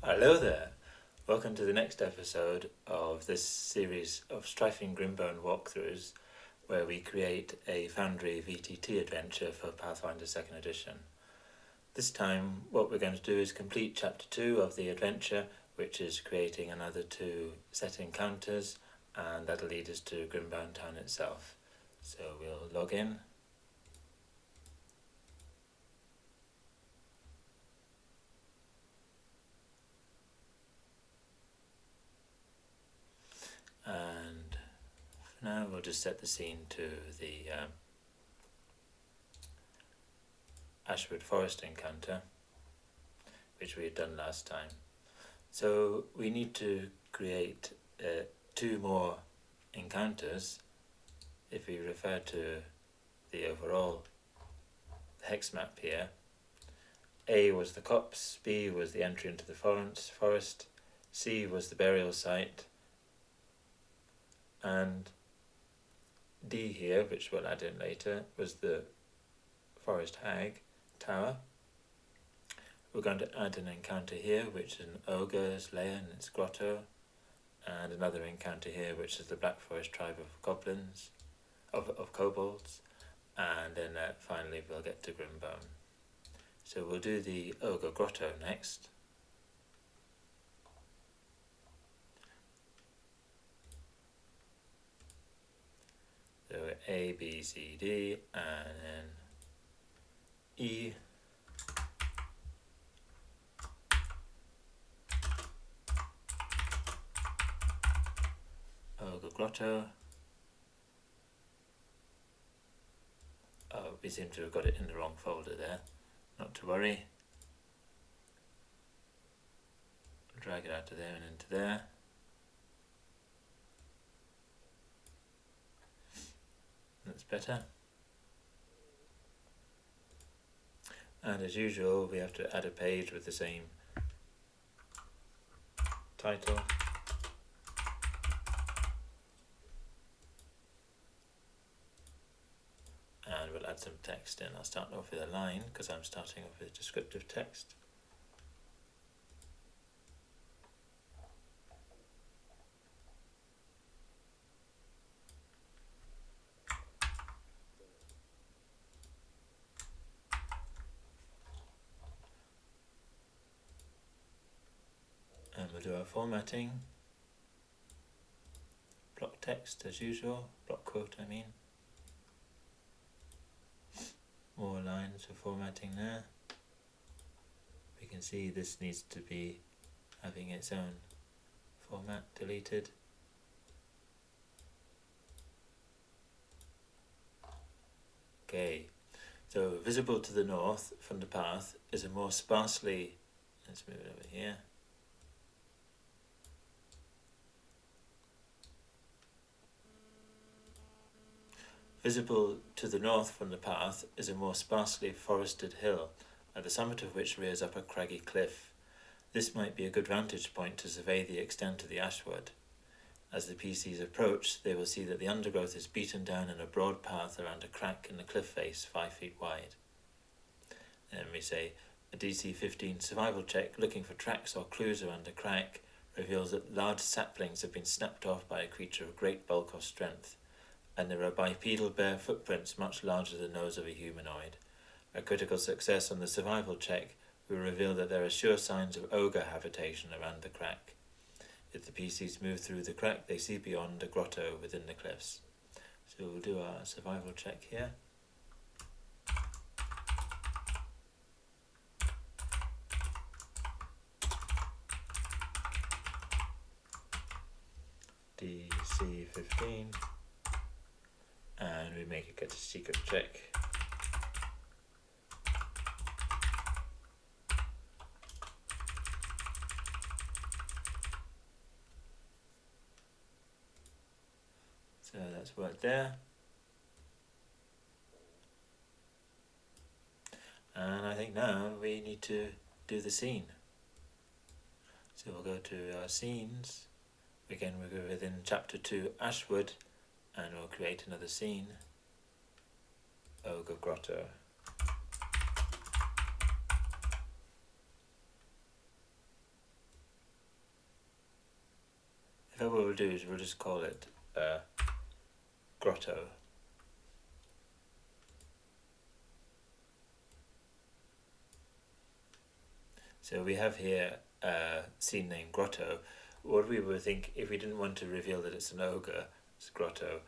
Hello there, welcome to the next episode of this series of Strife and Grimbone walkthroughs where we create a Foundry VTT adventure for Pathfinder 2nd edition. This time what we're going to do is complete chapter 2 of the adventure, which is creating another 2 set encounters, and that'll lead us to Grimbone town itself. So we'll log in. And for now we'll just set the scene to the Ashwood Forest encounter, which we had done last time. So we need to create 2 more encounters. If we refer to the overall hex map here, A was the copse, B was the entry into the forest, C was the burial site, and D here, which we'll add in later, was the forest hag tower. We're going to add an encounter here, which is an ogre's lair in its grotto, and another encounter here, which is the Blackforest tribe of goblins, of kobolds, and then finally we'll get to Grimbone. So we'll do the ogre grotto next. So A, B, C, D, and then E. Ogre grotto. Oh, we seem to have got it in the wrong folder there. Not to worry. Drag it out of there and into there. That's better. And as usual, we have to add a page with the same title. And we'll add some text in. I'll start off with a line because I'm starting off with descriptive text. And we'll do our formatting. Block text as usual, block quote I mean. More lines for formatting there. We can see this needs to be having its own format deleted. Okay, so visible to the north from the path is a more sparsely, let's move it over here. Visible to the north from the path is a more sparsely forested hill, at the summit of which rears up a craggy cliff. This might be a good vantage point to survey the extent of the Ashwood. As the PCs approach, they will see that the undergrowth is beaten down in a broad path around a crack in the cliff face 5 feet wide. And we say, a DC 15 survival check looking for tracks or clues around the crack reveals that large saplings have been snapped off by a creature of great bulk or strength, and there are bipedal bare footprints much larger than those of a humanoid. A critical success on the survival check will reveal that there are sure signs of ogre habitation around the crack. If the PCs move through the crack, they see beyond a grotto within the cliffs. So we'll do our survival check here. DC 15. And we make it get a secret check. So that's worked there. And I think now we need to do the scene. So we'll go to our scenes. Again, we'll go within chapter 2 Ashwood, and we'll create another scene. Ogre grotto. So what we'll do is we'll just call it grotto. So we have here a scene name grotto. What we would think, if we didn't want to reveal that it's an ogre, it's grotto,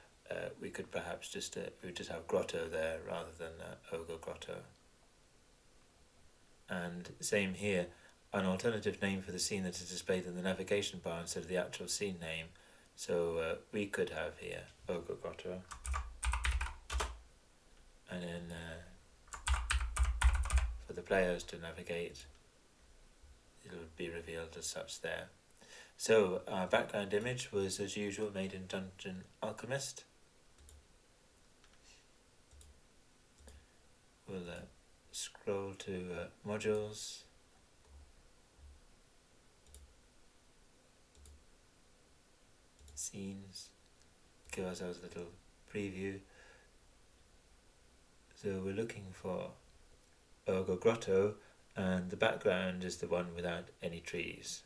we could perhaps just we would just have grotto there rather than ogre grotto. And same here, an alternative name for the scene that is displayed in the navigation bar instead of the actual scene name. So we could have here ogre grotto, and then for the players to navigate, it'll be revealed as such there. So our background image was, as usual, made in Dungeon Alchemist. We'll scroll to modules, scenes, give ourselves a little preview. So we're looking for Ogre Grotto, and the background is the one without any trees.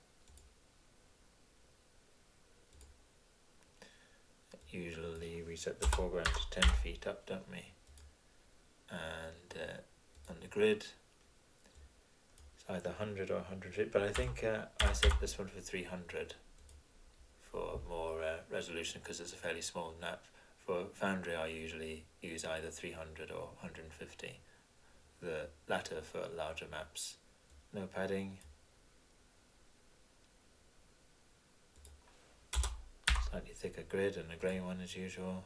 Usually we set the foreground to 10 feet up, don't we? And on the grid it's either 100 or 100 feet, but I think I set this one for 300 for more resolution, because it's a fairly small map. For Foundry I usually use either 300 or 150, the latter for larger maps. No padding. Slightly thicker grid and a grey one as usual.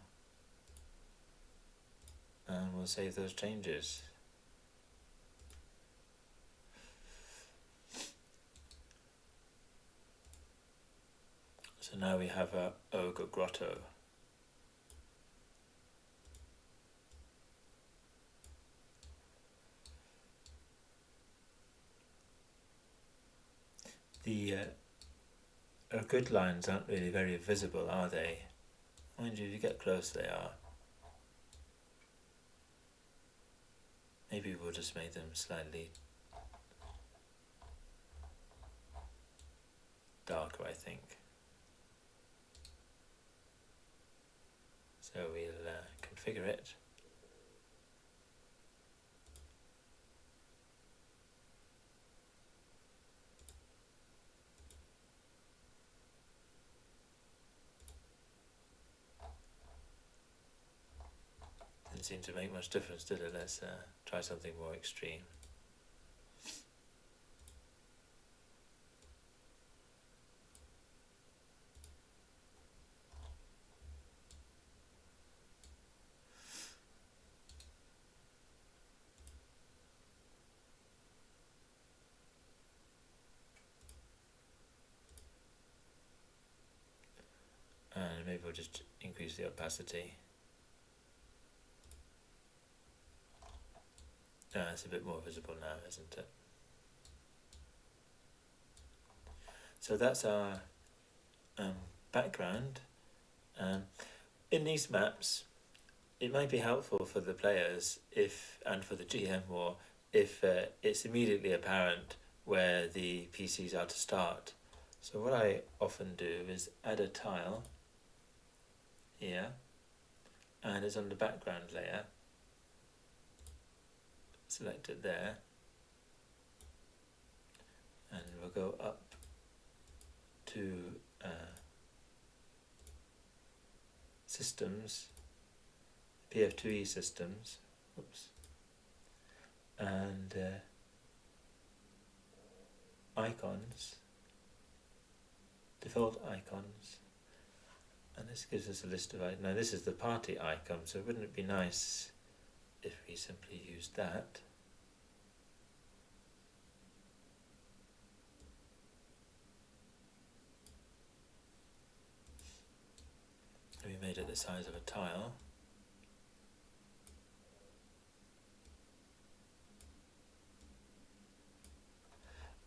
And we'll save those changes. So now we have a Ogre Grotto. The grid lines aren't really very visible, are they? Mind you, if you get close they are. Maybe we'll just make them slightly darker, I think. So we'll configure it. Didn't seem to make much difference, did it? Let's try something more extreme. And maybe we'll just increase the opacity. It's a bit more visible now, isn't it? So that's our background. In these maps, it might be helpful for the players and for the GM more, if it's immediately apparent where the PCs are to start. So what I often do is add a tile here, and it's on the background layer. Select it there, and we'll go up to systems, PF2E systems, oops, and icons, default icons, and this gives us a list of icons. Now this is the party icon, so wouldn't it be nice if we simply used that? We made it the size of a tile.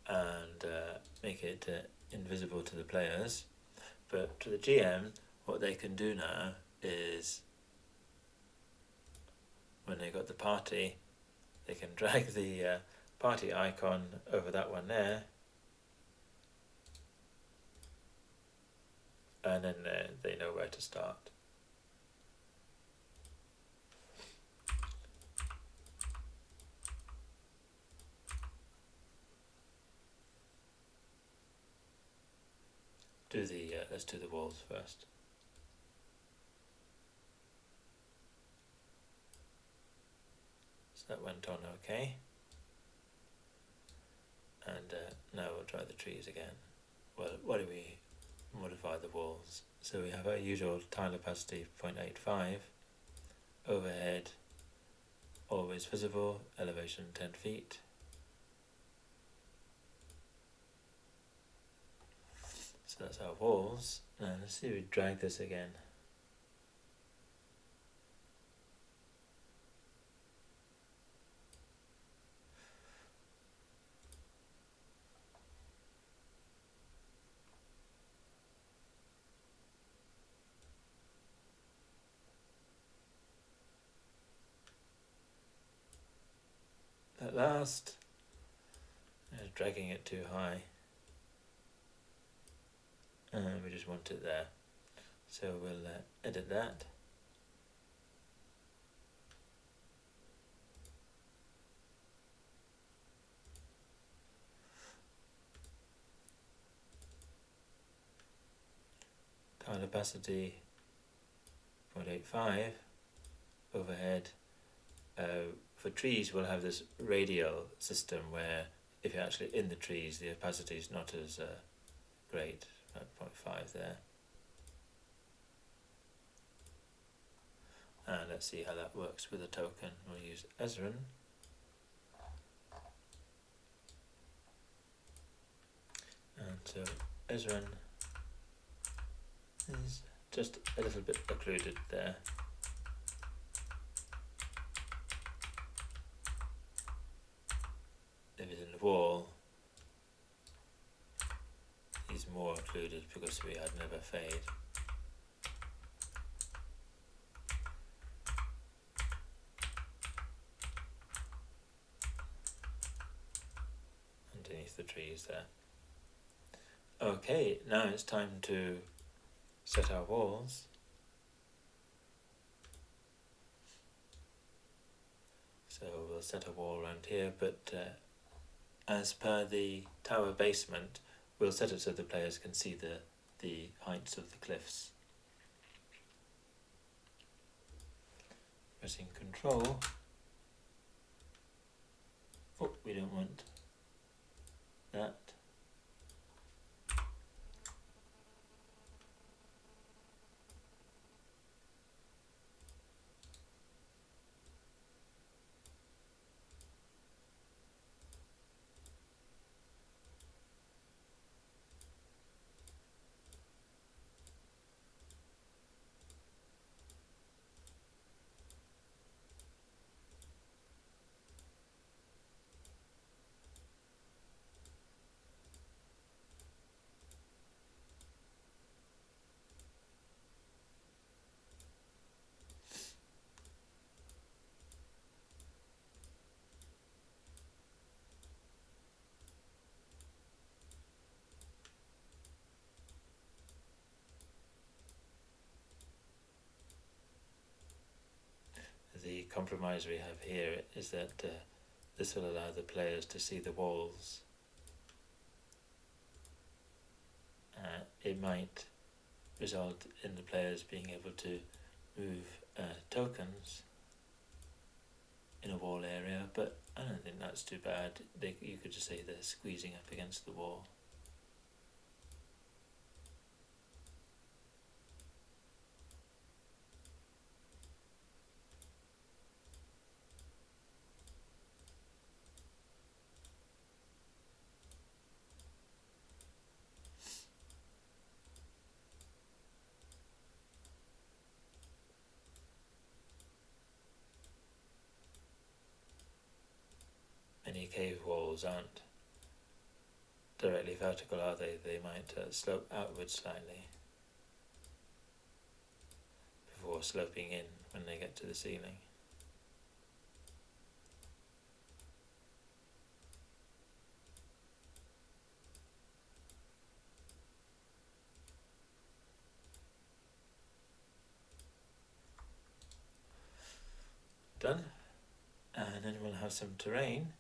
And make it invisible to the players. But to the GM, what they can do now is, when they got the party, they can drag the party icon over that one there, and then they know where to start. Let's do the walls first. So that went on okay. And now we'll try the trees again. Well, why do we modify the walls? So we have our usual tile opacity 0.85, overhead always visible, elevation 10 feet. So that's our walls. Now let's see if we drag this again. At last, dragging it too high, and we just want it there. So we'll edit that. Tile opacity 0.85, overhead. For trees, we'll have this radial system where if you're actually in the trees, the opacity is not as great, about 0.5 there. And let's see how that works with a token. We'll use Ezran. And so Ezran is just a little bit occluded there. If it's in the wall, he's more occluded because we had never fade. Underneath the trees there. Okay, now it's time to set our walls. So we'll set a wall around here, but as per the tower basement, we'll set it so the players can see the heights of the cliffs. Pressing Control. Oh, we don't want that. The compromise we have here is that this will allow the players to see the walls. It might result in the players being able to move tokens in a wall area, but I don't think that's too bad. You could just say they're squeezing up against the wall. Many cave walls aren't directly vertical, are they? They might slope outwards slightly before sloping in when they get to the ceiling. done. And then we'll have some terrain.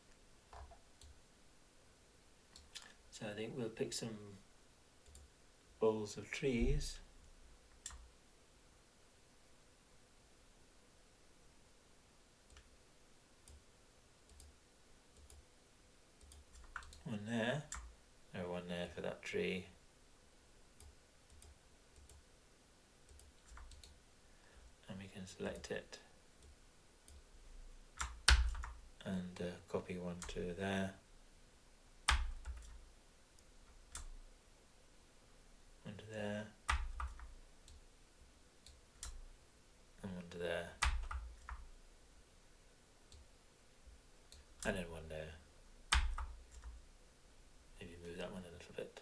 So I think we'll pick some boles of trees. One there, or one there for that tree. And we can select it and copy one to there. One to there. And one to there. And then one there. Maybe move that one a little bit.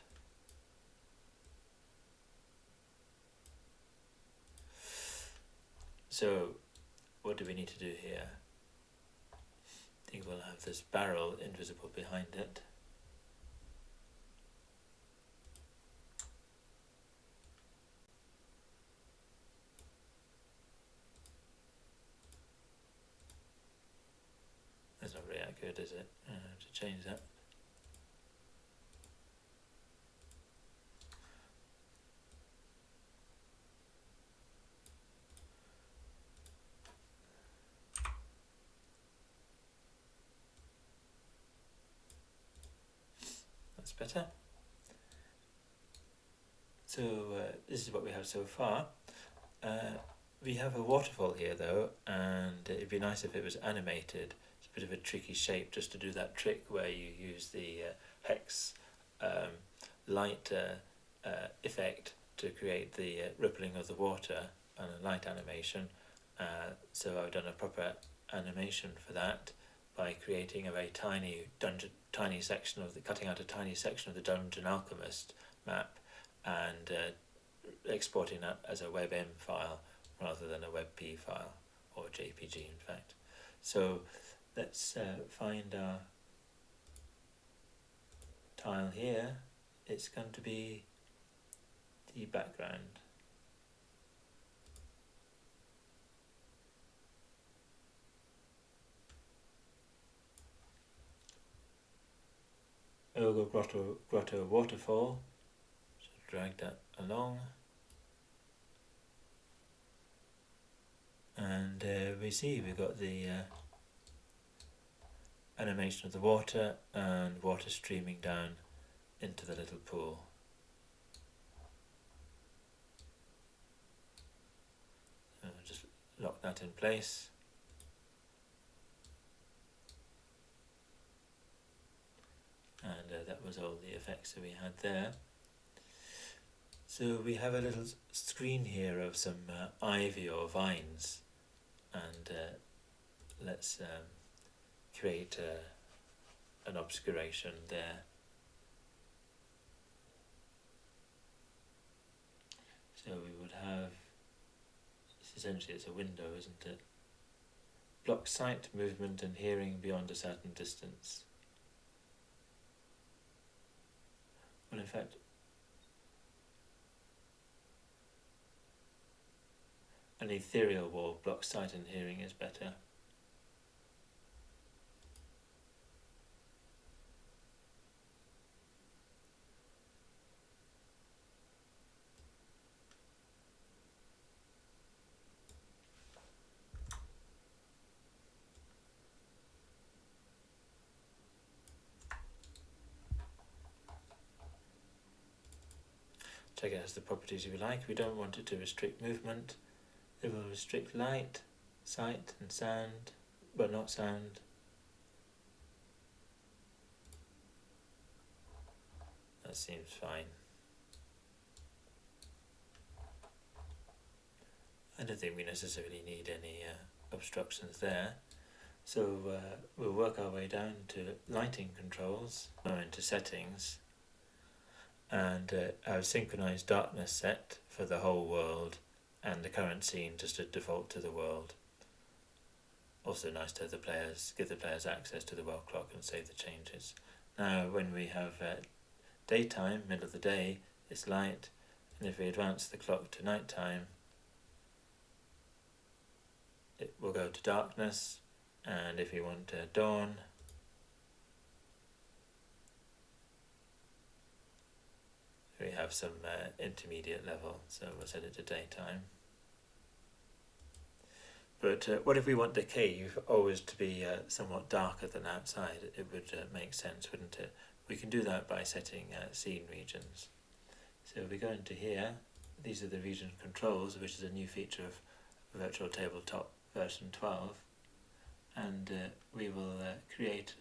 So, what do we need to do here? I think we'll have this barrel invisible behind it. That's not very accurate, is it? I have to change that. That's better. So this is what we have so far. We have a waterfall here though, and it'd be nice if it was animated. It's a bit of a tricky shape just to do that trick where you use the hex light effect to create the rippling of the water and a light animation. So I've done a proper animation for that by creating a very tiny section of cutting out a tiny section of the Dungeon Alchemist map and exporting that as a WebM file rather than a WebP file, or JPG in fact. So let's find our tile here. It's going to be the background. Ogre grotto waterfall. So drag that along. And we see we've got the animation of the water and water streaming down into the little pool. So we'll just lock that in place. And that was all the effects that we had there. So we have a little screen here of some ivy or vines, and let's create an obscuration there. So we would have, essentially it's a window, isn't it? Block sight, movement and hearing beyond a certain distance. Well, in fact, an ethereal wall blocks sight and hearing is better. Check it has the properties we like. We don't want it to restrict movement. It will restrict light, sight and sound, but not sound. That seems fine. I don't think we necessarily need any obstructions there. So we'll work our way down to lighting controls, or into settings, and I've synchronized darkness set for the whole world and the current scene just to default to the world. Also nice to have the players, give the players access to the world clock and save the changes. Now when we have daytime, middle of the day, it's light, and if we advance the clock to nighttime, it will go to darkness, and if we want dawn, we have some intermediate level, so we'll set it to daytime. But what if we want the cave always to be somewhat darker than outside? It would make sense, wouldn't it? We can do that by setting scene regions. So we go into here, these are the region controls, which is a new feature of Virtual Tabletop version 12, and we will create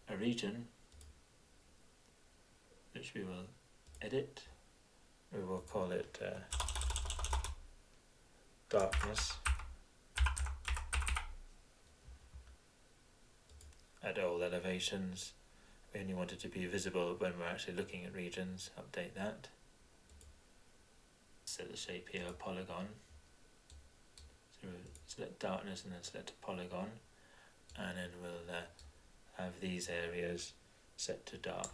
a region which we will edit. We will call it darkness at all elevations. We only want it to be visible when we're actually looking at regions. Update that. Set the shape here, polygon. So we'll select darkness and then select a polygon, and then we'll have these areas set to dark.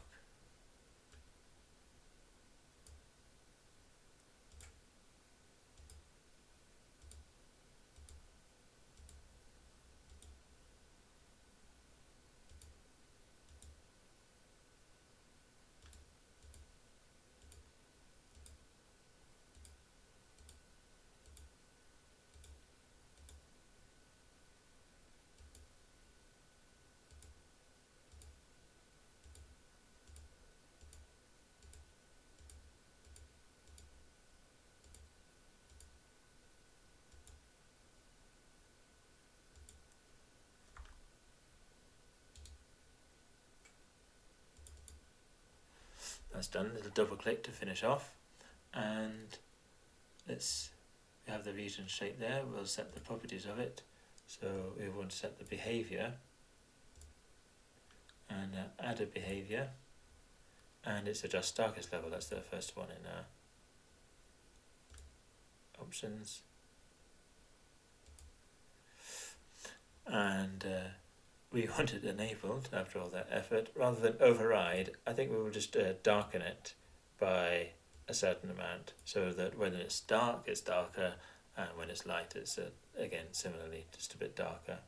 That's done. Little double click to finish off, and we have the region shape there. We'll set the properties of it. So we want to set the behavior and add a behavior, and it's adjust darkest level. That's the first one in options, and we want it enabled after all that effort. Rather than override, I think we will just darken it by a certain amount, so that when it's dark it's darker, and when it's light it's again similarly just a bit darker.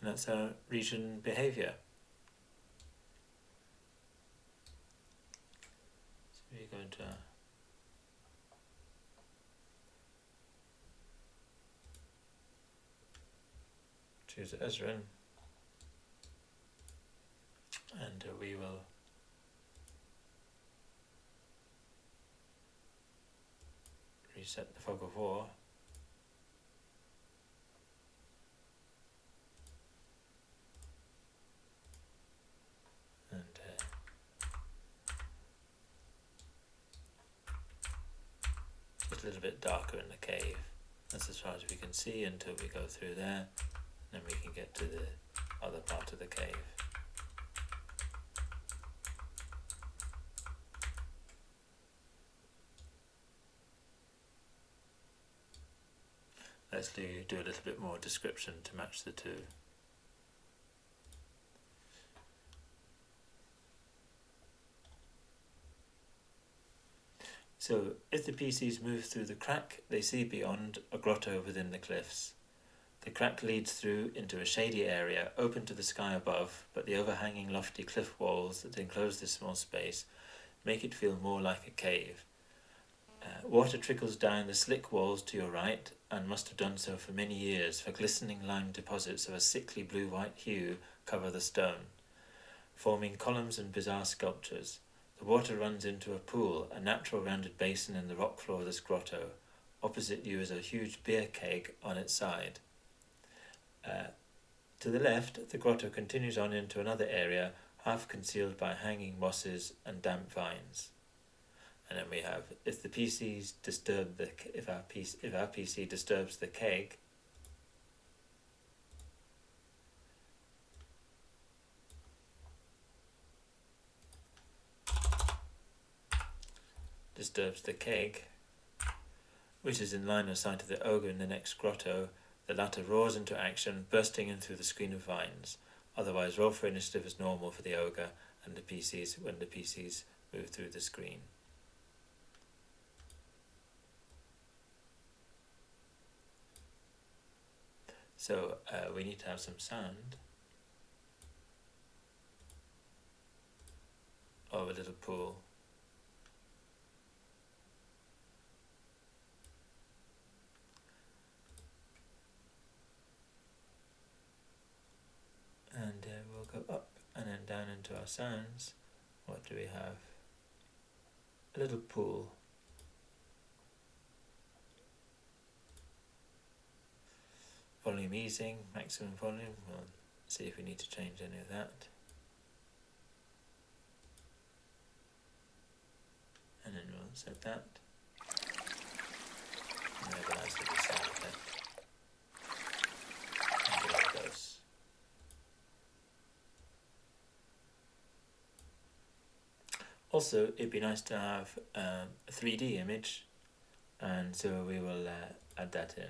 And that's our region behavior. So we're going to choose Ezrin, and we will reset the fog of war. And just a little bit darker in the cave. That's as far as we can see until we go through there. Then we can get to the other part of the cave. Let's do a little bit more description to match the two. So, if the PCs move through the crack, they see beyond a grotto within the cliffs. The crack leads through into a shady area, open to the sky above, but the overhanging lofty cliff walls that enclose this small space make it feel more like a cave. Water trickles down the slick walls to your right, and must have done so for many years, for glistening lime deposits of a sickly blue-white hue cover the stone, forming columns and bizarre sculptures. The water runs into a pool, a natural rounded basin in the rock floor of this grotto. Opposite you is a huge beer keg on its side. To the left, the grotto continues on into another area, half concealed by hanging mosses and damp vines. And then we have, if our PC disturbs the keg, which is in line of sight of the ogre in the next grotto, the latter roars into action, bursting in through the screen of vines. Otherwise, roll for initiative as normal for the ogre and the PCs when the PCs move through the screen. So we need to have some sound of a little pool. And we'll go up and then down into our sounds. What do we have? A little pool. Volume easing, maximum volume. We'll see if we need to change any of that. And then we'll set that. And we have a nice little sound effect. And there it goes. Also, it'd be nice to have a 3D image, and so we will add that in.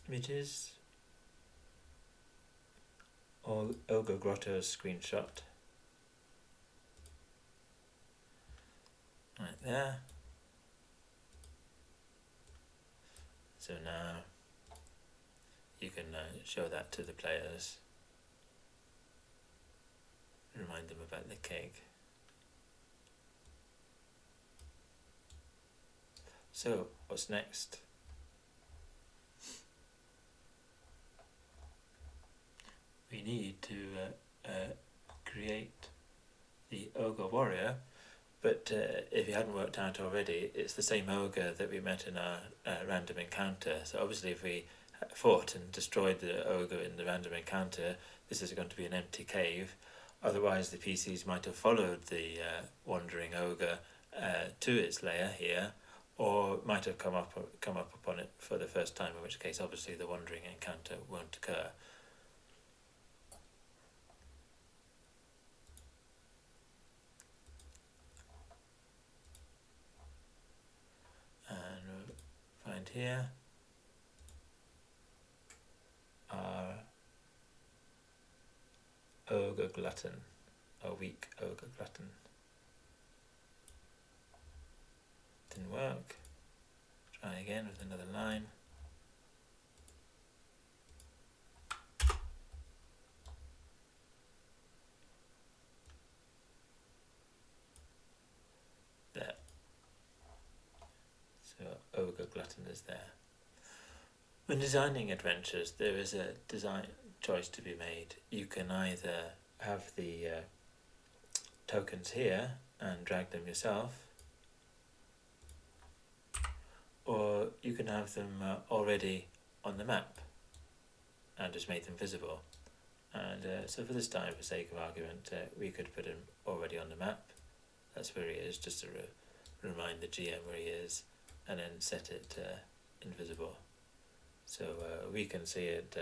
Images. Ogre grotto screenshot. Right there. So now you can show that to the players. Remind them about the cake. So, what's next? We need to create the ogre warrior, but if you hadn't worked out already, it's the same ogre that we met in our random encounter. So obviously if we fought and destroyed the ogre in the random encounter, this is going to be an empty cave. Otherwise the PCs might have followed the wandering ogre to its lair here, or might have come up upon it for the first time, in which case obviously the wandering encounter won't occur. Find here our ogre glutton, a weak ogre glutton. Didn't work. Try again with another line. There. So ogre glutton is there. When designing adventures, there is a design choice to be made. You can either have the tokens here and drag them yourself, or you can have them already on the map and just make them visible. And so for this time, for sake of argument, we could put him already on the map. That's where he is, just to remind the GM where he is, and then set it invisible. So we can see it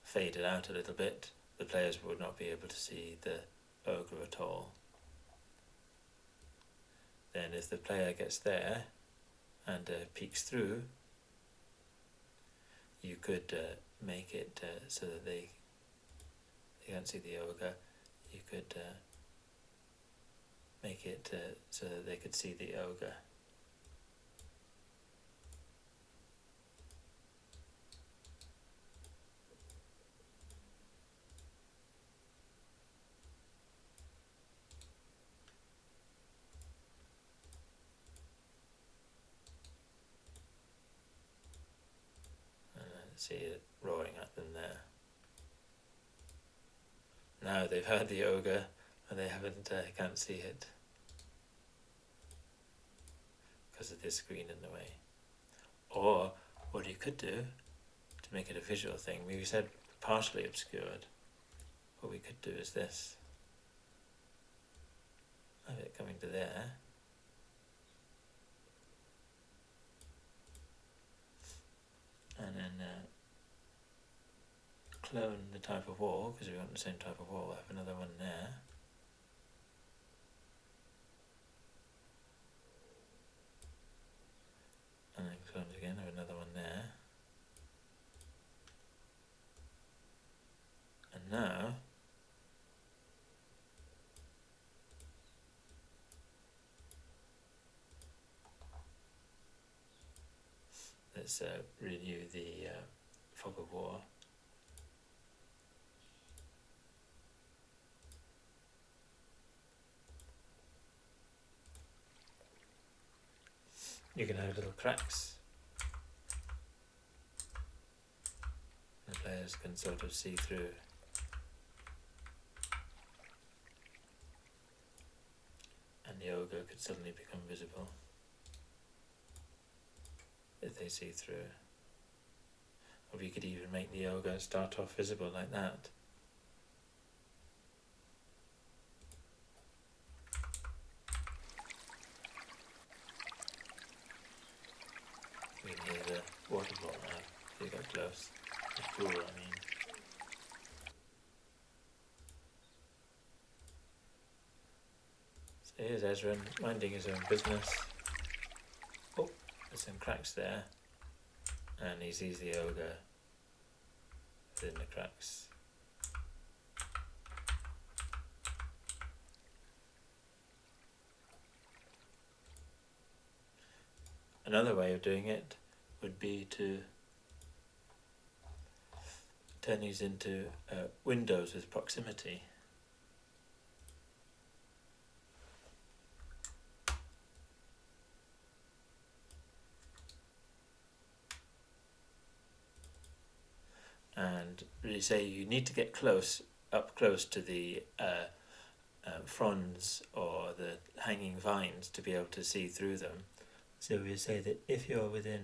faded out a little bit. The players would not be able to see the ogre at all. Then if the player gets there and peeks through, you could make it so that they can't see the ogre. You could make it so that they could see the ogre. See it roaring at them there. Now they've heard the ogre and they can't see it because of this screen in the way. Or what you could do to make it a visual thing, we said partially obscured. What we could do is this. Have it coming to there. clone the type of wall, because we want the same type of wall. We'll have another one there. And then clone it again, have another one there. And now let's renew the fog of war. You can have little cracks. The players can sort of see through. And the ogre could suddenly become visible if they see through. Or we could even make the ogre start off visible like that. We can hear the waterfall now, if you get close. The pool, I mean. So here's Ezra minding his own business. Oh, there's some cracks there. And he sees the ogre within the cracks. Another way of doing it would be to turn these into windows with proximity. And really say you need to get up close to the fronds or the hanging vines to be able to see through them. So we say that if you're within,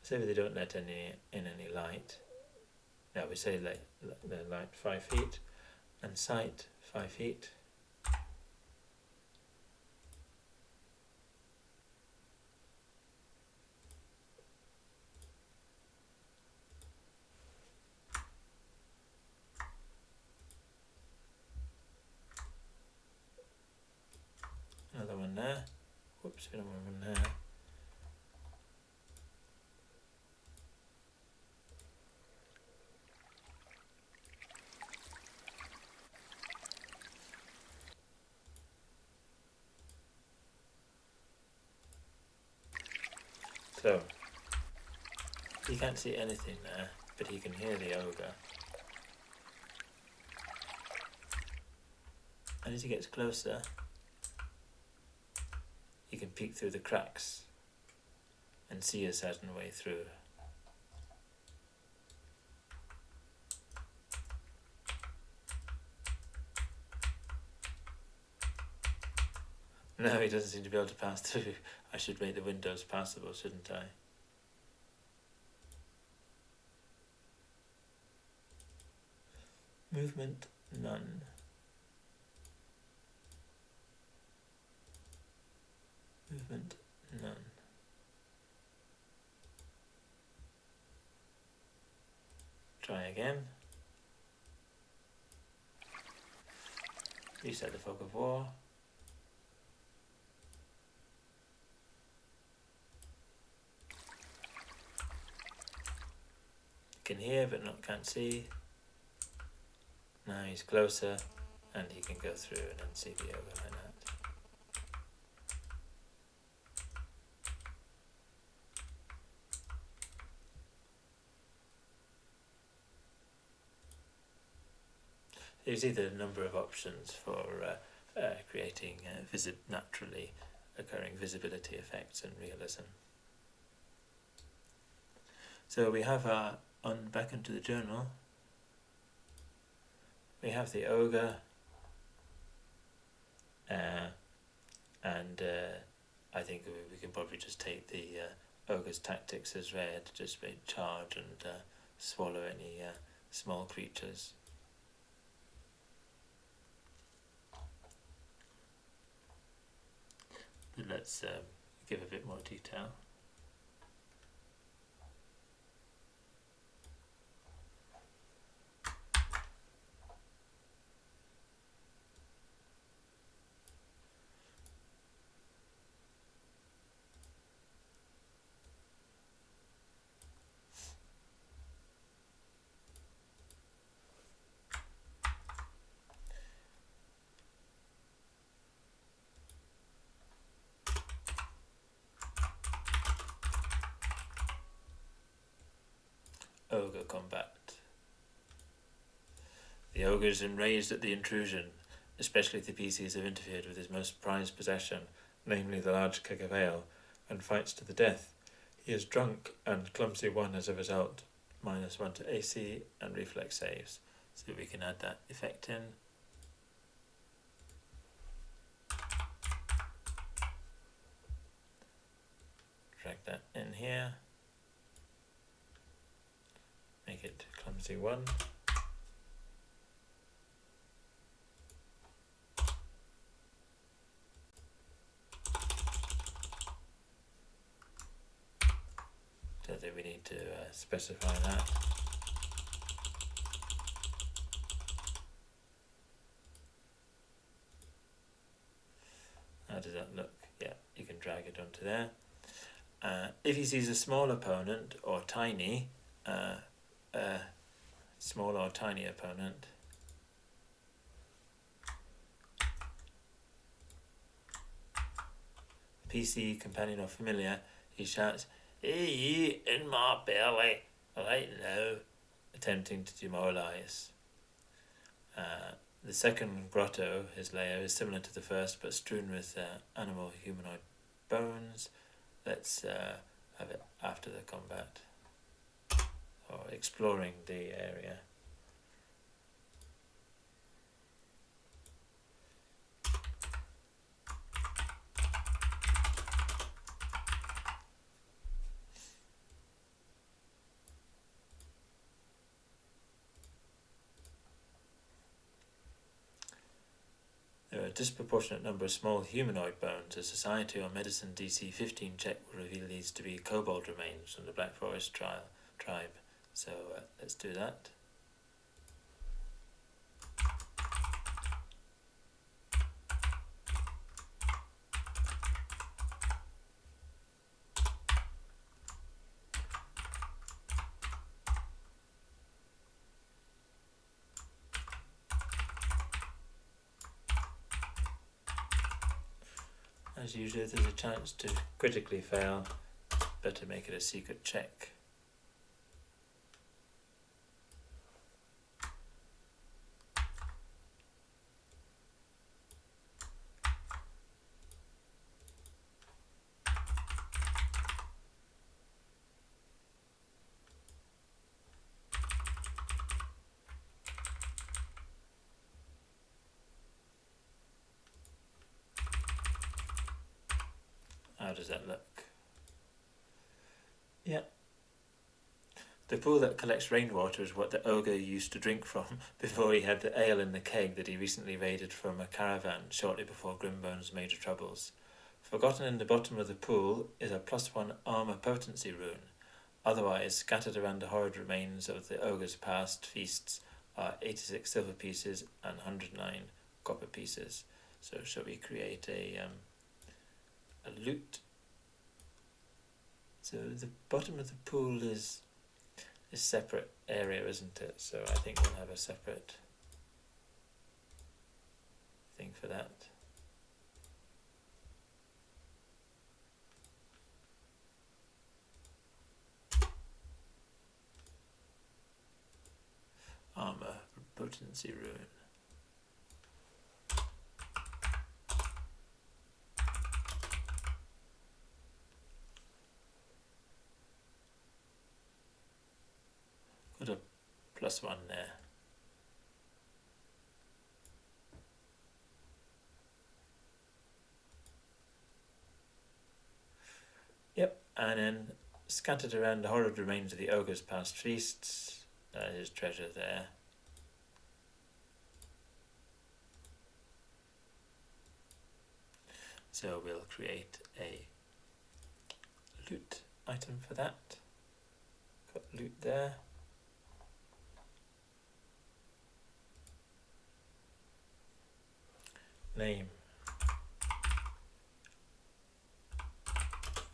say they don't let in any light. Now we say let the light 5 feet and sight 5 feet. Another one there. Whoops, we don't want one there. So, he can't see anything there, but he can hear the ogre. And as he gets closer, you can peek through the cracks and see a certain way through. No, he doesn't seem to be able to pass through. I should make the windows passable, shouldn't I? Movement, none. Movement, none. Try again. Reset the fog of war. Can hear but can't see. Now he's closer and he can go through and then see the ogre like that. You see the number of options for creating naturally occurring visibility effects and realism. So we have back into the journal, we have the ogre, and I think we can probably just take the ogre's tactics as read, just charge and swallow any small creatures. But let's give a bit more detail. combat. The ogre is enraged at the intrusion, especially if the PCs have interfered with his most prized possession, namely the large keg of ale, and fights to the death. He is drunk and clumsy 1 as a result, -1 to AC and reflex saves. So we can add that effect in. Drag that in here. Make it clumsy 1. Don't think we need to specify that. How does that look? Yeah, you can drag it onto there. If he sees a small opponent or tiny, small or tiny opponent, PC, companion or familiar, he shouts, "Hey, you in my belly, right now," attempting to demoralise. The second grotto, his lair, is similar to the first but strewn with animal humanoid bones. Let's have it after the combat, or exploring the area. There are a disproportionate number of small humanoid bones. A society or medicine DC 15 check will reveal these to be kobold remains from the Blackforest tribe. So let's do that. As usual, there's a chance to critically fail. Better make it a secret check. How does that look? Yeah. The pool that collects rainwater is what the ogre used to drink from before he had the ale in the keg that he recently raided from a caravan shortly before Grimbone's major troubles. Forgotten in the bottom of the pool is a +1 armour potency rune. Otherwise, scattered around the horrid remains of the ogre's past feasts are 86 silver pieces and 109 copper pieces. So shall we create a loot? So the bottom of the pool is a separate area, isn't it? So I think we'll have a separate thing for that. Armour potency rune. Got a +1 there. Yep, and then scattered around the horrid remains of the ogre's past feasts. His treasure there. So we'll create a loot item for that. Got loot there. Name.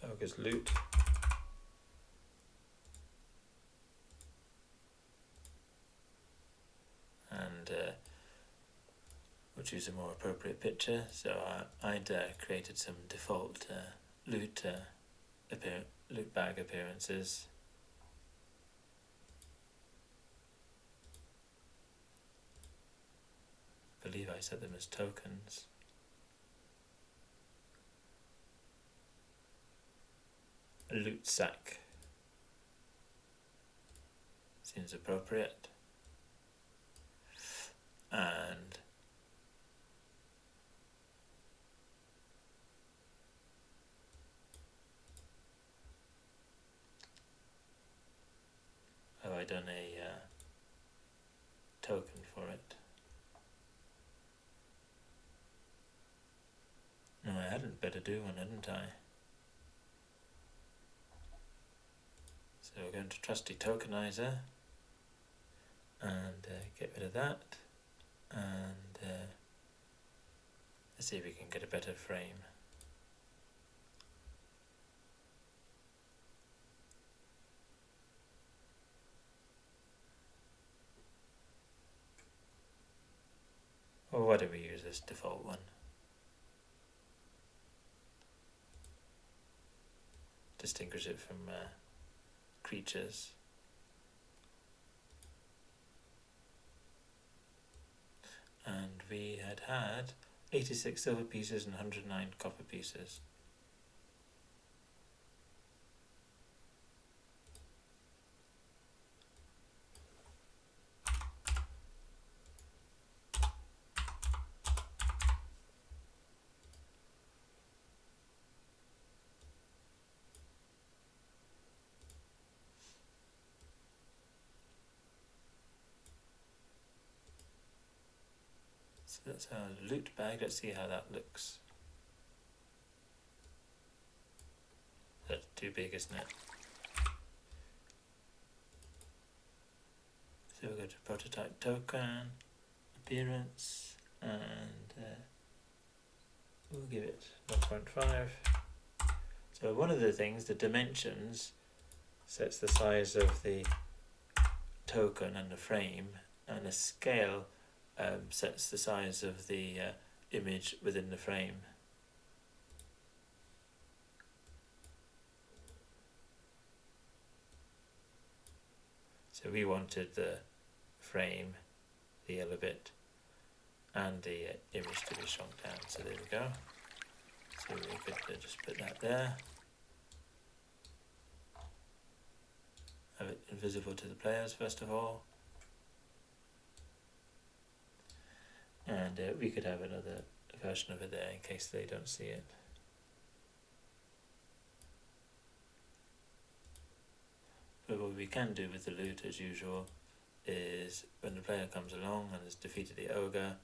Ogre's loot. And we'll choose a more appropriate picture. So I'd created some default loot bag appearances. believe I set them as tokens. A loot sack seems appropriate. And have I done a token for it? No, I hadn't. Better do one, hadn't I? So we're going to trusty tokenizer and get rid of that, and let's see if we can get a better frame. Or why don't we use this default one? Distinguish it from creatures. And we had 86 silver pieces and 109 copper pieces. So that's our loot bag. Let's see how that looks. That's too big, isn't it? So we'll go to prototype token, appearance, and we'll give it 1.5. So one of the things, the dimensions, sets the size of the token and the frame, and the scale sets the size of the image within the frame. So we wanted the frame, the yellow bit, and the image to be shrunk down. So there we go. So we could just put that there. Have it invisible to the players first of all. And we could have another version of it there in case they don't see it. But what we can do with the loot as usual is when the player comes along and has defeated the ogre,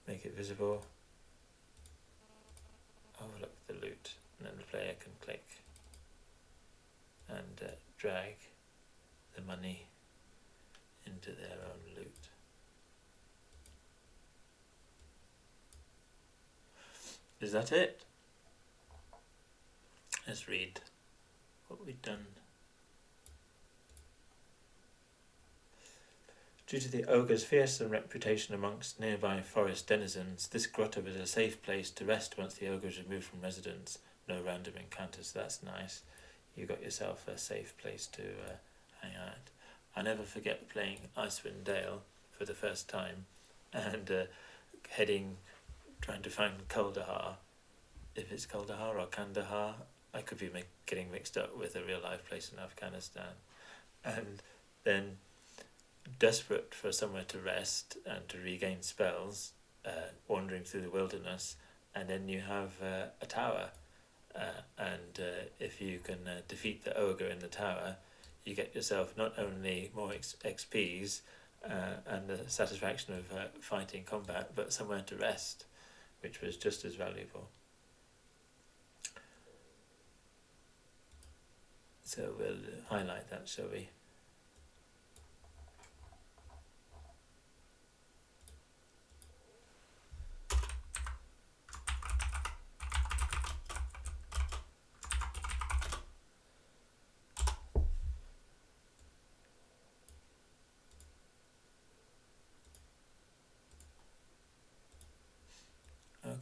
make it visible, overlook the loot, and then the player can click and drag the money into their own loot. Is that it? Let's read what we've done. Due to the ogre's fearsome reputation amongst nearby forest denizens, this grotto is a safe place to rest once the ogre is removed from residence. No random encounters, so that's nice. You got yourself a safe place to hang out. I never forget playing Icewind Dale for the first time and trying to find Kaldahar. If it's Kaldahar or Kandahar, I could be getting mixed up with a real life place in Afghanistan. And then desperate for somewhere to rest and to regain spells, wandering through the wilderness, and then you have a tower. And if you can defeat the ogre in the tower, you get yourself not only more XPs and the satisfaction of fighting combat, but somewhere to rest, which was just as valuable. So we'll highlight that, shall we?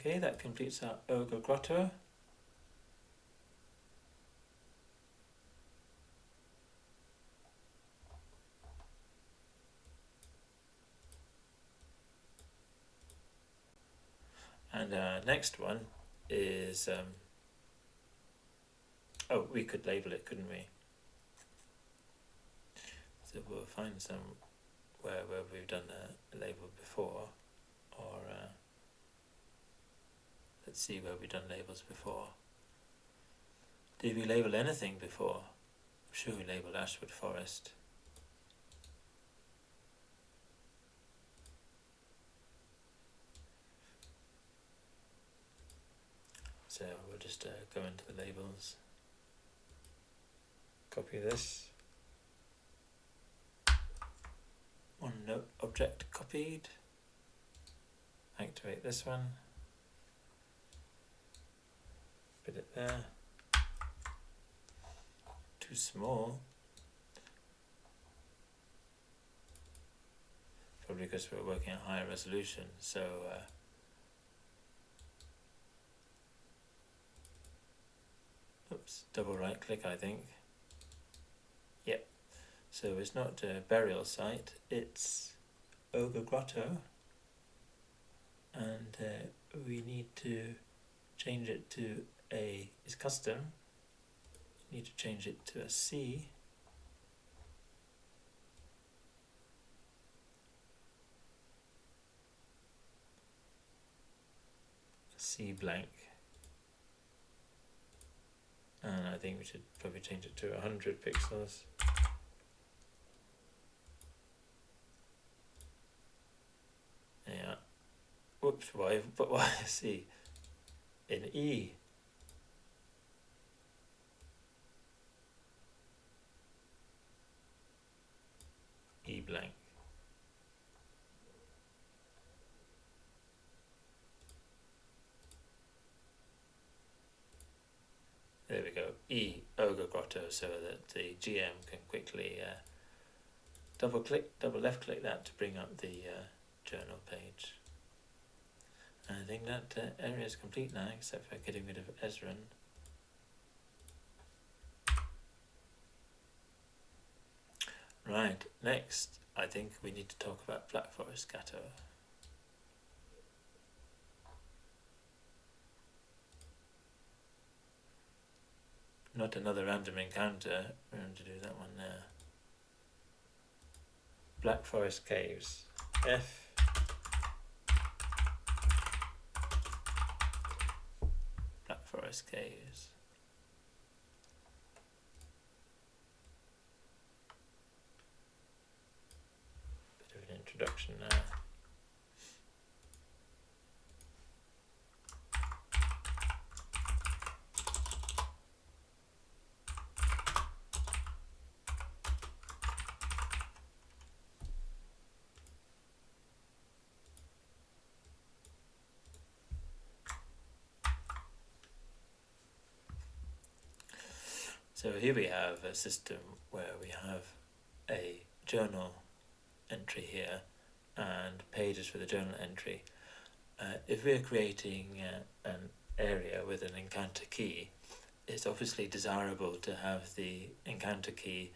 Okay, that completes our ogre grotto. And our next one is, oh, we could label it, couldn't we? So we'll find some where we've done a label before, or let's see where we've done labels before. Did we label anything before? I'm sure we labelled Ashwood Forest. So we'll just go into the labels, copy this, one note object copied, activate this one, put it there, too small, probably because we're working at higher resolution, so oops, double right click I think. Yep, so it's not a burial site, it's Ogre Grotto, and we need to change it to it's custom, you need to change it to a C. C blank. And I think we should probably change it to 100 pixels. Yeah. Whoops, why? But why? See, in E. E blank. There we go, E Ogre Grotto, so that the GM can quickly double left click that to bring up the journal page. And I think that area is complete now, except for getting rid of Ezran. Right, next I think we need to talk about Blackforest Caves. Not another random encounter, we're going to do that one there. Blackforest Caves, F Blackforest Caves. Bit of an introduction now. So here we have a system where we have a journal entry here and pages for the journal entry. If we're creating an area with an encounter key, it's obviously desirable to have the encounter key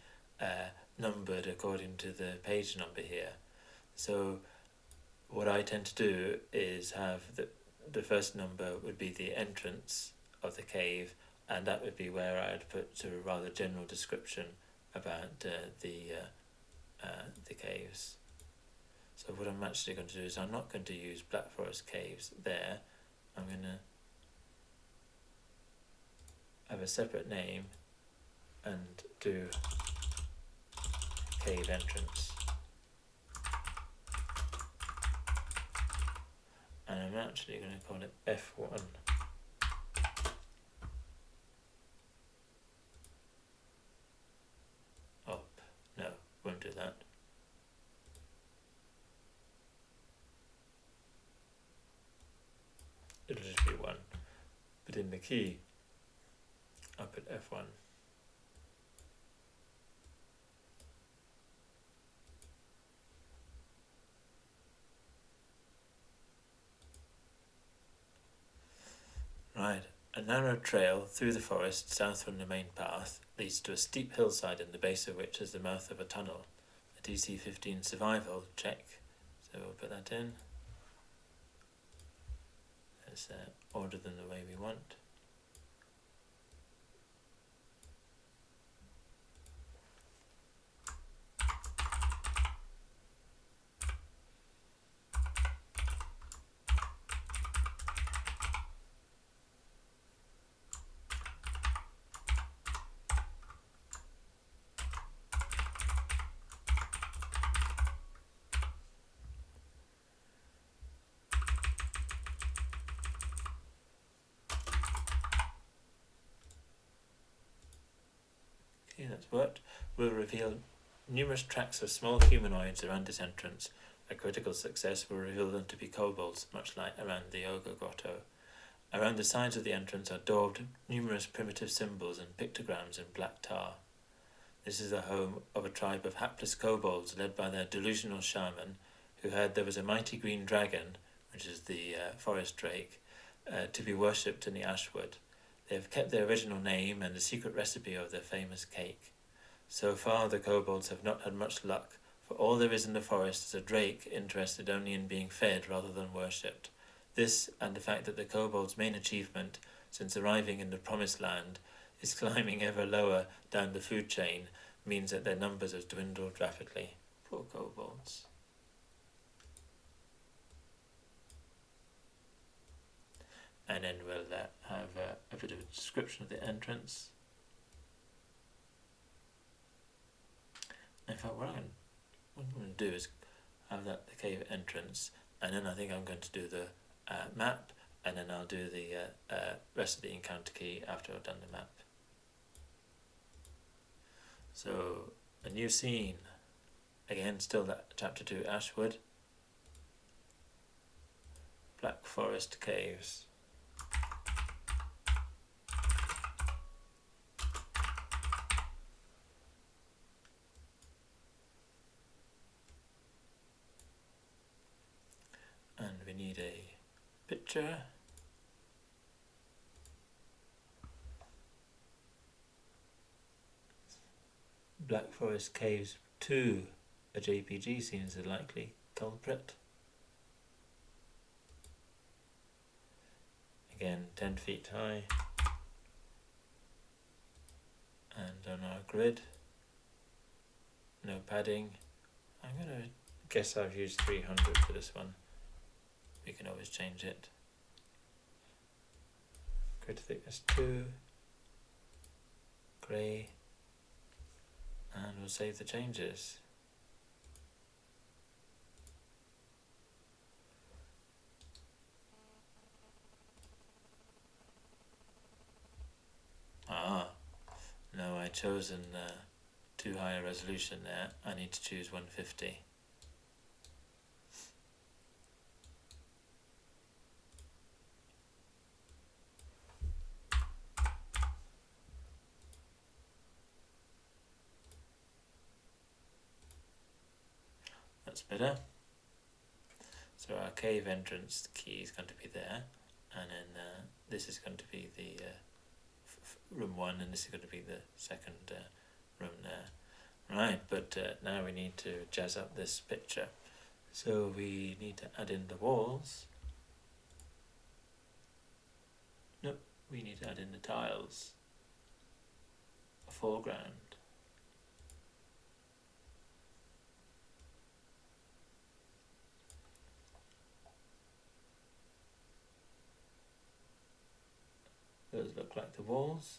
numbered according to the page number here. So what I tend to do is have the first number would be the entrance of the cave, and that would be where I'd put sort of rather general description about the caves. So what I'm actually going to do is I'm not going to use Blackforest Caves there. I'm going to have a separate name and do cave entrance. And I'm actually going to call it F1. No, won't do that. It'll just be 1. But in the key, I'll put F1. Right, a narrow trail through the forest south from the main path leads to a steep hillside in the base of which is the mouth of a tunnel. A DC 15 survival check, so we'll put that in. let's order them the way we want. Okay, that's worked. We'll reveal numerous tracks of small humanoids around its entrance. A critical success will reveal them to be kobolds, much like around the ogre grotto. Around the sides of the entrance are daubed numerous primitive symbols and pictograms in black tar. This is the home of a tribe of hapless kobolds led by their delusional shaman, who heard there was a mighty green dragon, which is the forest drake, to be worshipped in the ashwood. They have kept their original name and the secret recipe of their famous cake. So far the kobolds have not had much luck, for all there is in the forest is a drake interested only in being fed rather than worshipped. This, and the fact that the kobolds' main achievement since arriving in the promised land is climbing ever lower down the food chain, means that their numbers have dwindled rapidly. Poor kobolds. And then we'll have a bit of a description of the entrance. In fact, what I'm going to do is have the cave entrance, and then I think I'm going to do the map, and then I'll do the rest of the encounter key after I've done the map. So, a new scene. Again, still that chapter 2 Ashwood. Blackforest Caves. And we need a picture. Blackforest Caves 2, a JPG, seems a likely culprit. Again, 10 feet high. And on our grid, no padding. I'm going to guess I've used 300 for this one. We can always change it. Grid thickness 2, grey, and we'll save the changes. No, I've chosen too high a resolution there. I need to choose 150. That's better. So our cave entrance key is going to be there, and then this is going to be the room 1, and this is going to be the second room there. Right, but now we need to jazz up this picture. So we need to add in the walls. Nope, we need to add in the tiles. A foreground. Those look like the walls.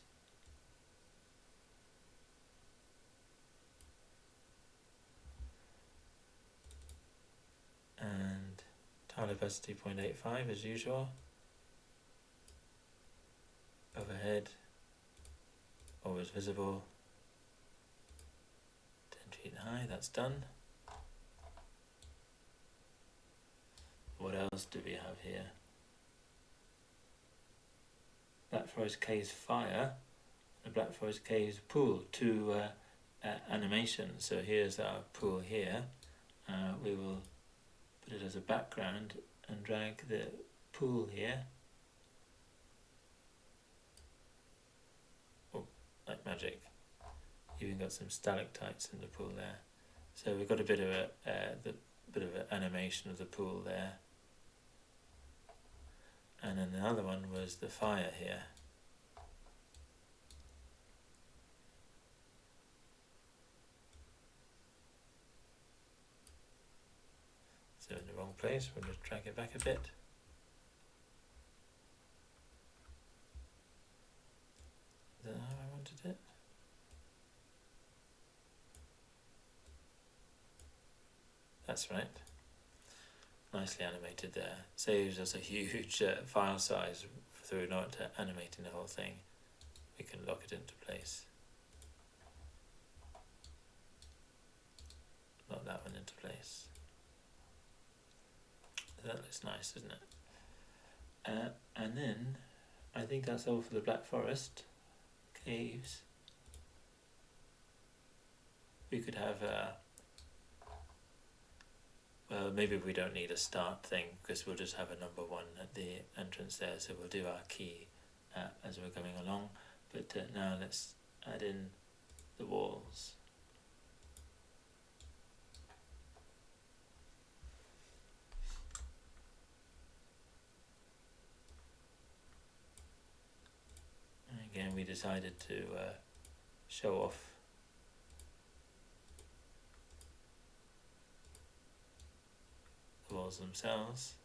And tile opacity 0.85 as usual. Overhead, always visible. 10 feet high, that's done. What else do we have here? Blackforest Caves fire, the Blackforest Caves pool, 2 animations. So here's our pool here. We will put it as a background and drag the pool here. Oh, like magic. Even got some stalactites in the pool there. So we've got a bit of an animation of the pool there. And then the other one was the fire here. So in the wrong place, we'll just drag it back a bit. Is that how I wanted it? That's right. Nicely animated there. Saves us a huge file size through not animating the whole thing. We can lock it into place. Lock that one into place. That looks nice, doesn't it? And then I think that's all for the Blackforest Caves. We could have well, maybe we don't need a start thing because we'll just have a number 1 at the entrance there, so we'll do our key as we're going along. But now let's add in the walls. And again, we decided to show off the walls themselves.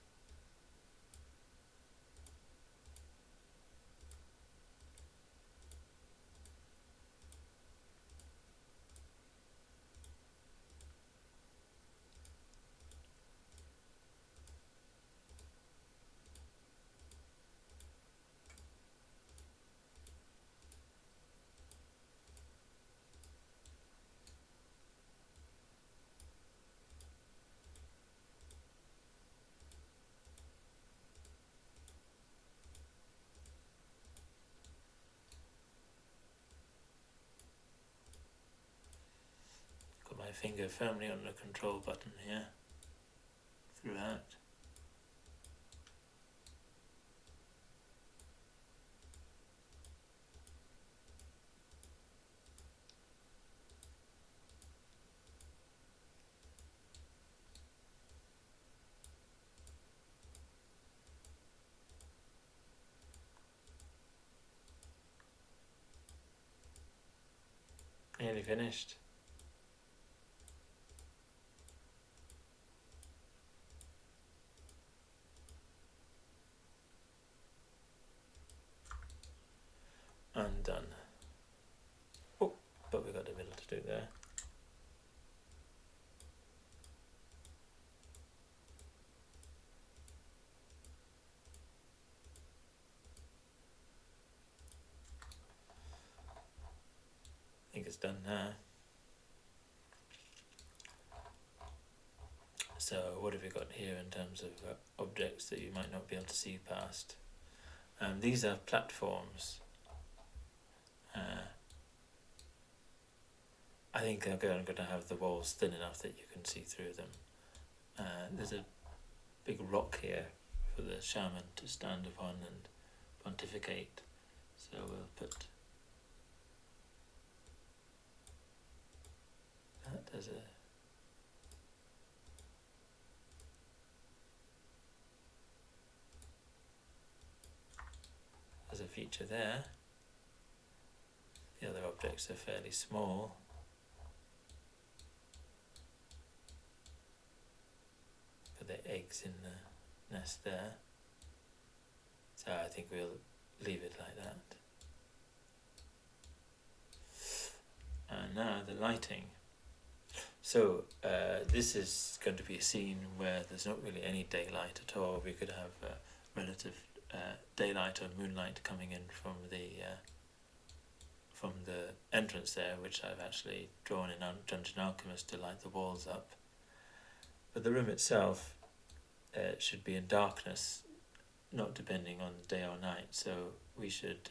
My finger firmly on the control button here throughout. Nearly finished. And done. Oh, but we've got the middle to do there. I think it's done now. So what have we got here in terms of objects that you might not be able to see past? These are platforms. I think I'm going to have the walls thin enough that you can see through them. There's a big rock here for the shaman to stand upon and pontificate. So we'll put that as a feature there. The other objects are fairly small. Put the eggs in the nest there. So I think we'll leave it like that. And now the lighting. So this is going to be a scene where there's not really any daylight at all. We could have relative daylight or moonlight coming in from the entrance there, which I've actually drawn in Dungeon Alchemist to light the walls up. But the room itself should be in darkness, not depending on day or night, so we should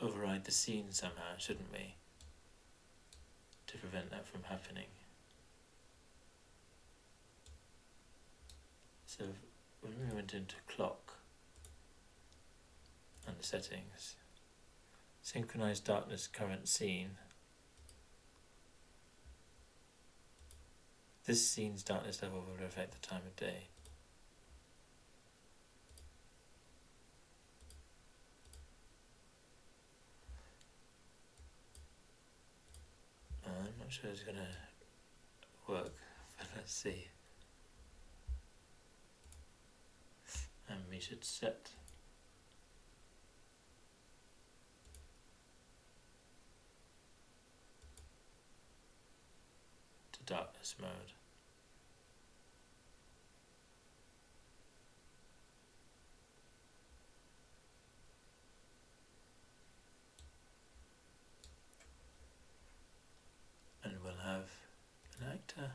override the scene somehow, shouldn't we, to prevent that from happening. So when we went into clock and the settings, synchronize darkness current scene. This scene's darkness level will affect the time of day. sure it's going to work, but let's see. And we should set to darkness mode. And we'll have an actor.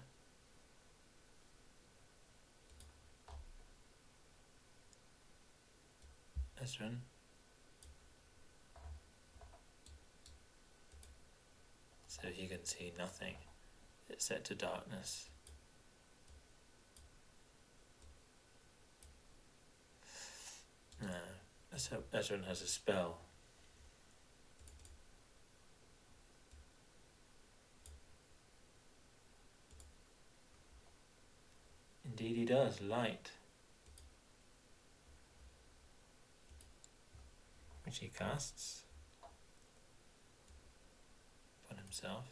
This one. So you can see nothing. It's set to darkness. Let's hope Ezran has a spell. Indeed he does, light. Which he casts upon himself.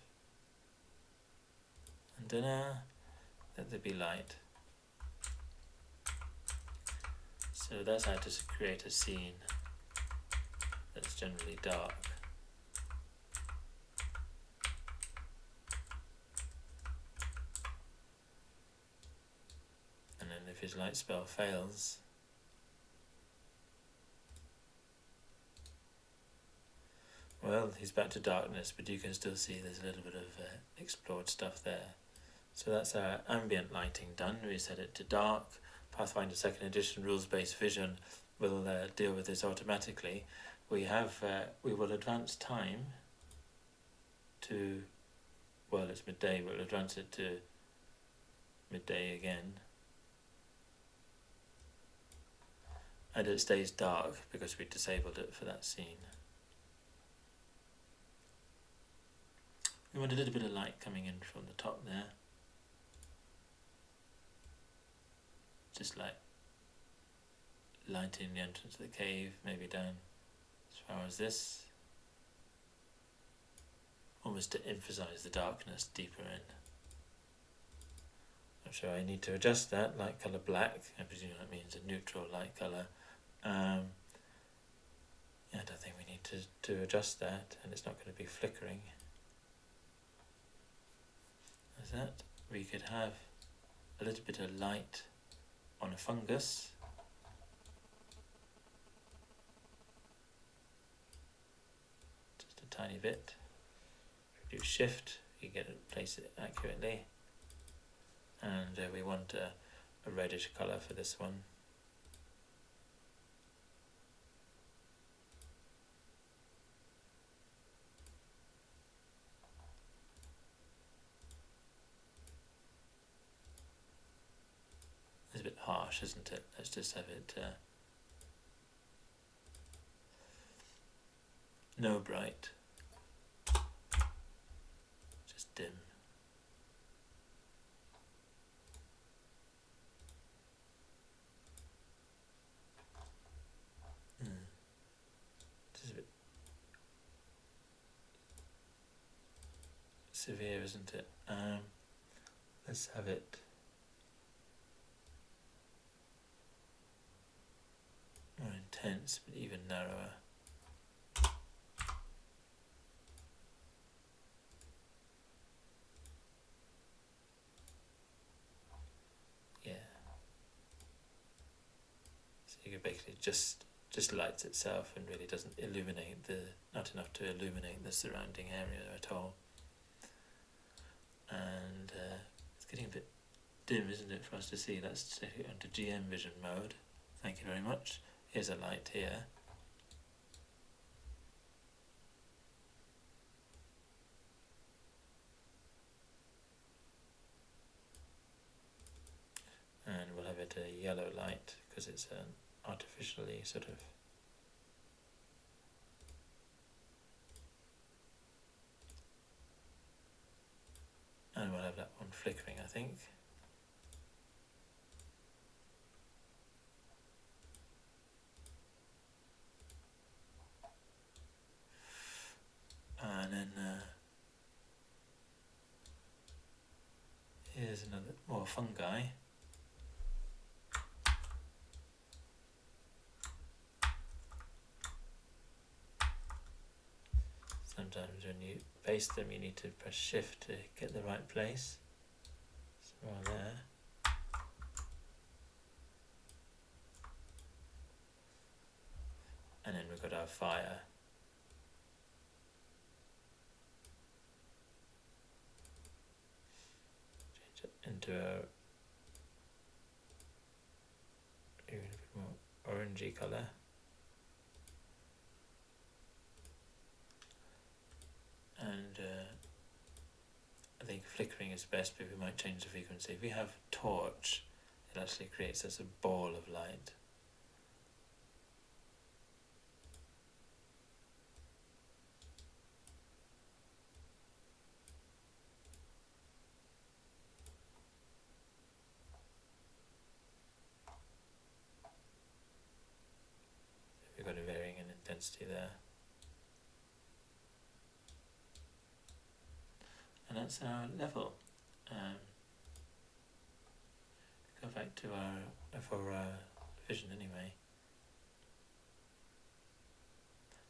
And let there be light. So that's how to create a scene that's generally dark. And then if his light spell fails, well, he's back to darkness, but you can still see there's a little bit of explored stuff there. So that's our ambient lighting done. We set it to dark. Pathfinder 2nd Edition rules-based vision will deal with this automatically. We will advance time to, well, it's midday, but we'll advance it to midday again. And it stays dark because we disabled it for that scene. We want a little bit of light coming in from the top there. Just like lighting the entrance of the cave, maybe down as far as this. Almost to emphasize the darkness deeper in. I'm sure I need to adjust that. Light colour black, I presume that means a neutral light colour. I don't think we need to adjust that, and it's not going to be flickering. As that, we could have a little bit of light on a fungus. Just a tiny bit. If we do shift, you get to place it accurately. And we want a reddish colour for this one. It's a bit harsh, isn't it? Let's just have it no bright, just dim. It's a bit severe, isn't it? Let's have it more intense, but even narrower. Yeah. So you can basically just lights itself and really doesn't illuminate not enough to illuminate the surrounding area at all. And it's getting a bit dim, isn't it, for us to see? Let's set it onto GM vision mode. Thank you very much. Here's a light here. And we'll have it a yellow light because it's an artificially sort of and we'll have that one flickering, I think. And then Here's another more fungi. Sometimes when you paste them you need to press shift to get the right place. Some more there. And then we've got our fire. Change it into a even a bit more orangey colour. And I think flickering is best, but we might change the frequency. If we have torch, it actually creates us a ball of light. We've got a varying in intensity there. And that's our level. Go back to our vision anyway.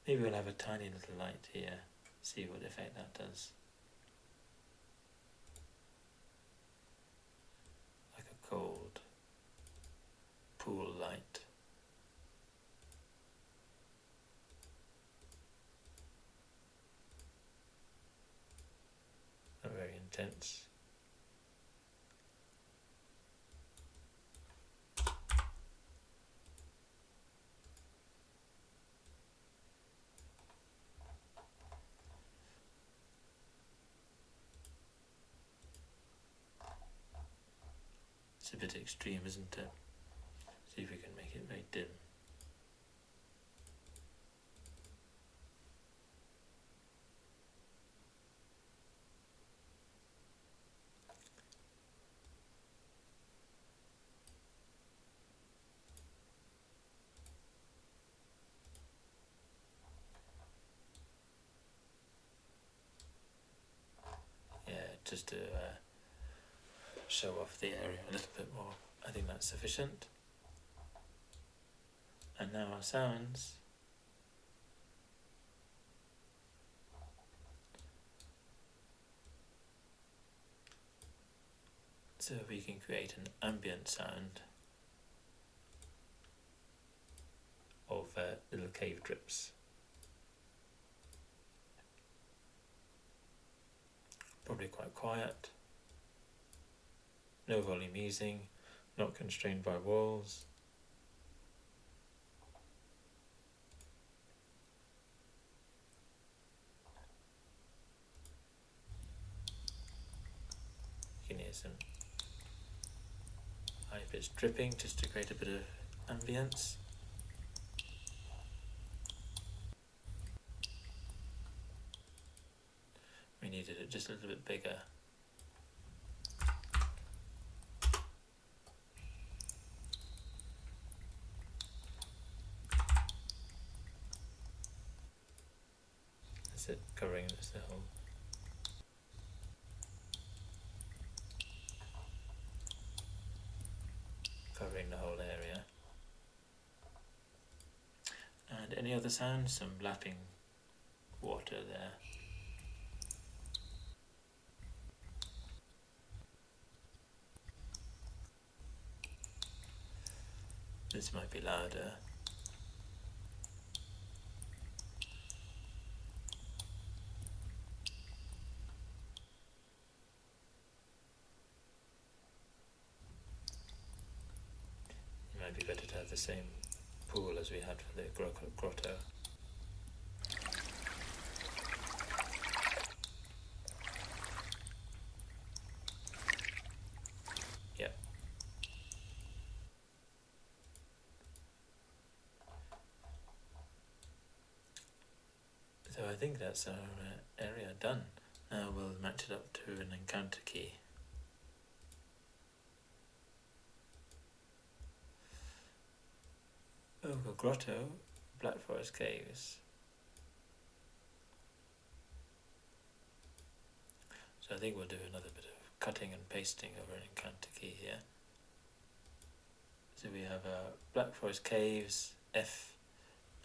Maybe we'll have a tiny little light here, see what effect that does. Like a cold pool light. Not very intense. It's a bit extreme, isn't it? See if we can make it very dim. Yeah, just to show off the area a little bit more. I think that's sufficient. And now our sounds. So we can create an ambient sound of little cave drips. Probably quite quiet. No volume easing, not constrained by walls. You can hear some high pitched dripping just to create a bit of ambience. We needed it just a little bit bigger. That's it, covering this the whole. Covering the whole area. And any other sounds? Some lapping water there. This might be louder. It might be better to have the same pool as we had for the grotto. Yep. So I think that's our area done. Now we'll match it up to an encounter key. Ogre Grotto, Blackforest Caves. So I think we'll do another bit of cutting and pasting over an encounter key here. So we have a Blackforest Caves, F,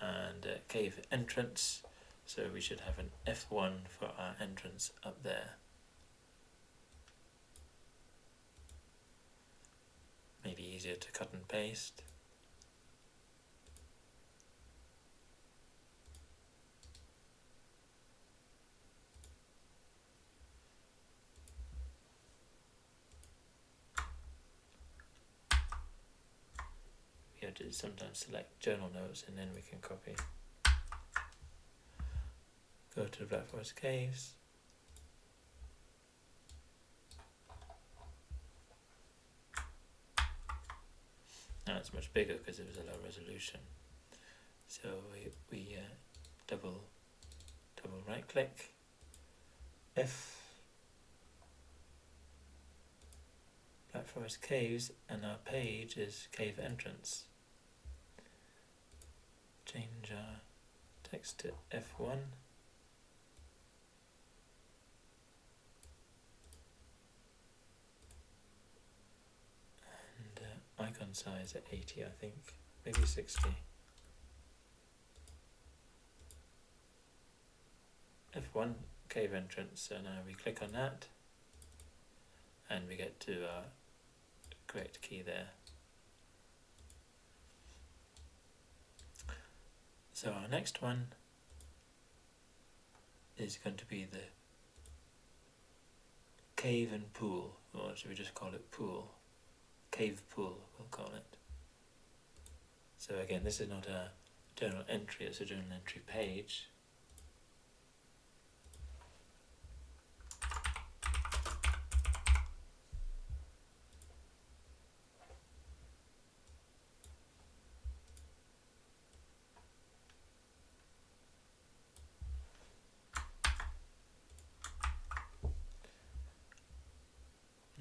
and cave entrance. So we should have an F1 for our entrance up there. Maybe easier to cut and paste. We have to sometimes select journal notes and then we can copy. Go to Blackforest Caves. Now it's much bigger because it was a low resolution. So we double right click, F, Blackforest Caves, and our page is cave entrance. Change our text to F1. Icon size at 80, I think, maybe 60. F1 cave entrance, so now we click on that and we get to our correct key there. So our next one is going to be the cave and pool, or should we just call it pool? Cave pool, we'll call it. So again, this is not a journal entry, it's a journal entry page.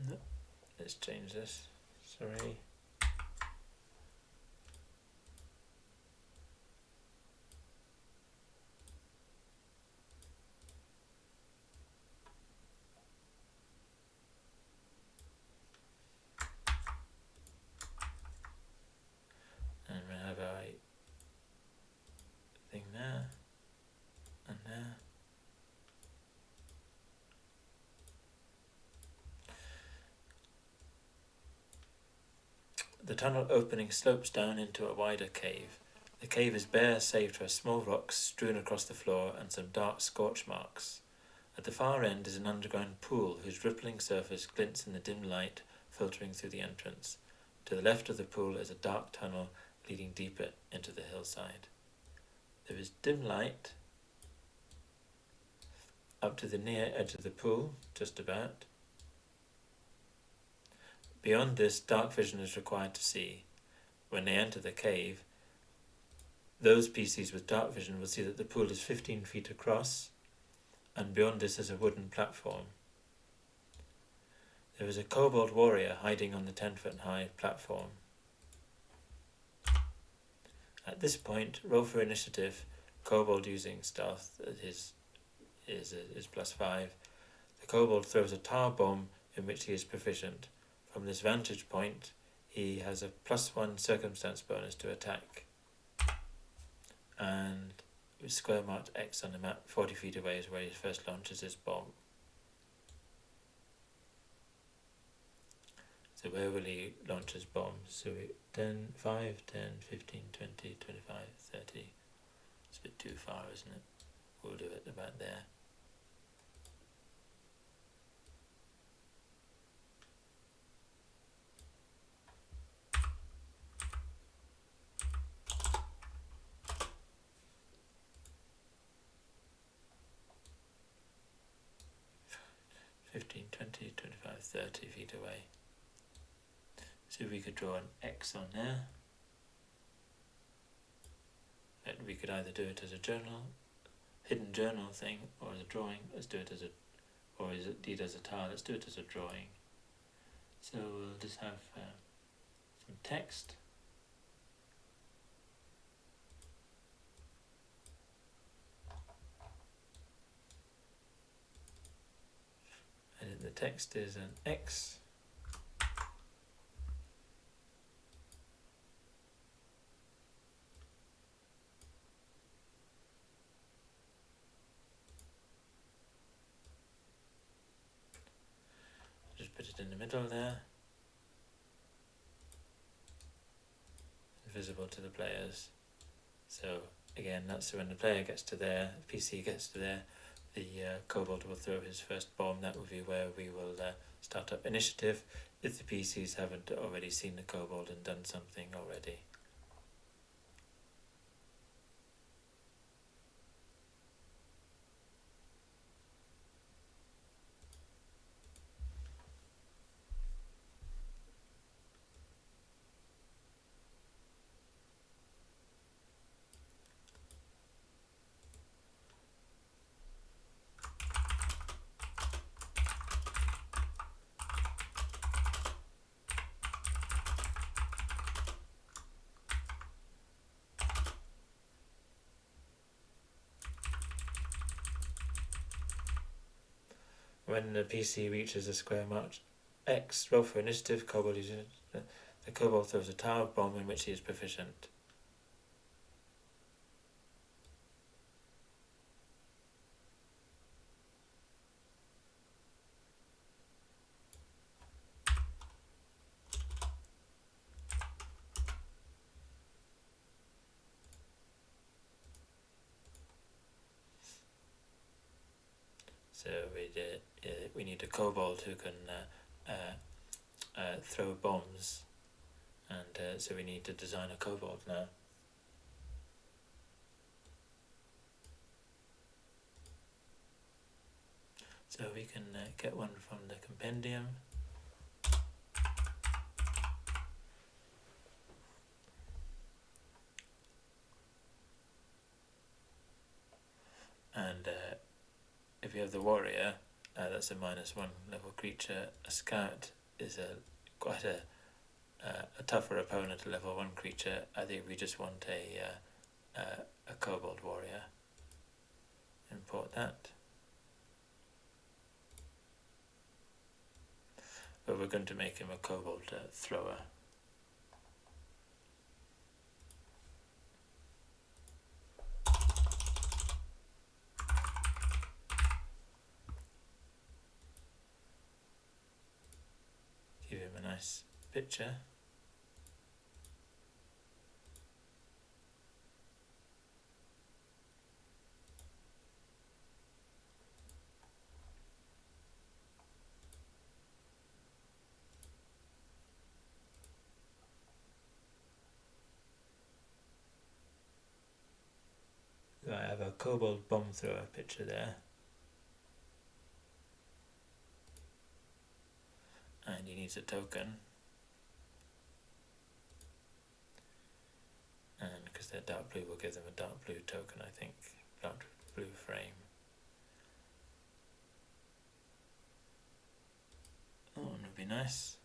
No, let's change this. Sorry. And we have our thing there and there. The tunnel opening slopes down into a wider cave. The cave is bare save for small rocks strewn across the floor and some dark scorch marks. At the far end is an underground pool whose rippling surface glints in the dim light filtering through the entrance. To the left of the pool is a dark tunnel leading deeper into the hillside. There is dim light up to the near edge of the pool, just about. Beyond this, dark vision is required to see. When they enter the cave, those PCs with dark vision will see that the pool is 15 feet across, and beyond this is a wooden platform. There is a kobold warrior hiding on the 10-foot high platform. At this point, roll for initiative. Kobold using stealth is +5. The kobold throws a tar bomb in which he is proficient. From this vantage point, he has a +1 circumstance bonus to attack. And with square marked X on the map, 40 feet away is where he first launches his bomb. So where will he launch his bomb? So 10, 5, 10, 15, 20, 25, 30. It's a bit too far, isn't it? We'll do it about there. Fifteen, 20, 25, 30 feet away. So we could draw an X on there. And we could either do it as a journal, hidden journal thing, or as a drawing. Let's do it as a, or is it indeed as a tile? Let's do it as a drawing. So we'll just have some text. the text is an X. Just put it in the middle there, visible to the players. So again, that's so when the player gets to there, the PC gets to there, the kobold will throw his first bomb. That will be where we will start up initiative if the PCs haven't already seen the kobold and done something already. When the PC reaches a square marked X, roll for initiative. Kobold uses the kobold throws a tower bomb in which he is proficient. So we need a kobold who can throw bombs, and so we need to design a kobold now. So we can get one from the compendium. And if you have the warrior, that's a -1 level creature. A scout is quite a tougher opponent, a level 1 creature. I think we just want a kobold warrior. Import that. But we're going to make him a kobold thrower. Give him a nice picture. I have a kobold bomb thrower picture there. And he needs a token. And because they're dark blue, we'll give them a dark blue token, I think. Dark blue frame. Oh, and it'd be nice.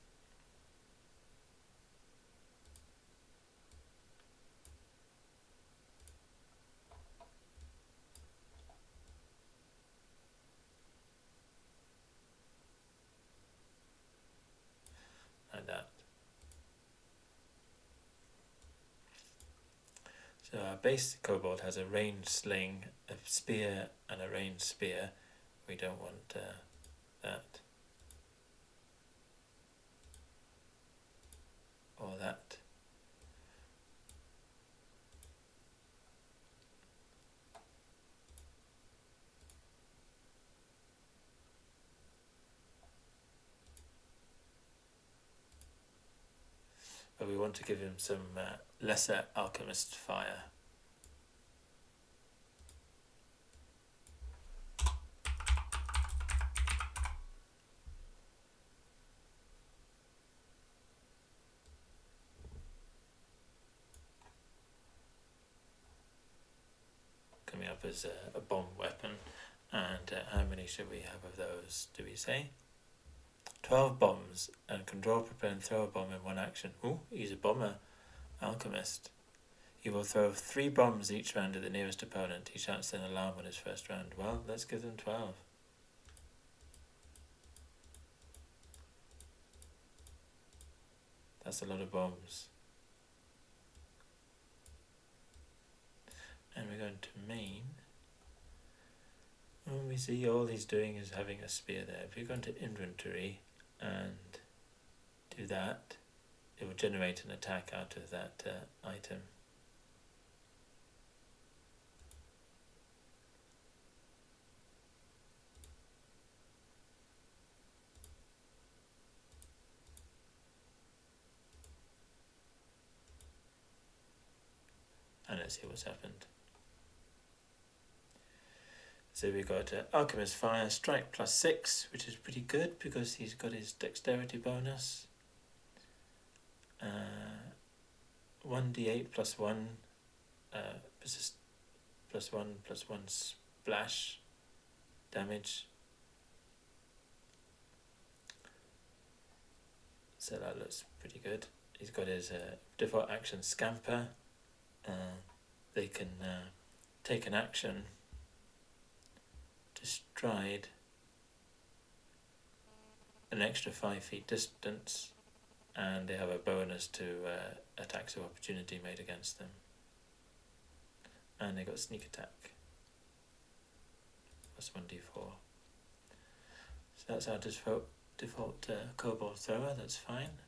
Like that. So our base kobold has a ranged sling, a spear, and a ranged spear. We don't want that. Or that. But we want to give him some lesser alchemist fire. Coming up as a bomb weapon. And how many should we have of those, do we say? 12 bombs, and can draw, prepare and throw a bomb in one action. Ooh, he's a bomber. Alchemist. He will throw 3 bombs each round at the nearest opponent. He shouts an alarm on his first round. Well, let's give them 12. That's a lot of bombs. And we're going to main. And we see all he's doing is having a spear there. If you go into inventory and do that, it will generate an attack out of that item. And let's see what's happened. So we've got Alchemist Fire, Strike +6, which is pretty good because he's got his dexterity bonus. 1d8 +1, +1 splash damage. So that looks pretty good. He's got his default action Scamper. They can take an action to stride an extra 5 feet distance, and they have a bonus to attacks of opportunity made against them. And they got sneak attack +1d4. So that's our default kobold thrower. That's fine.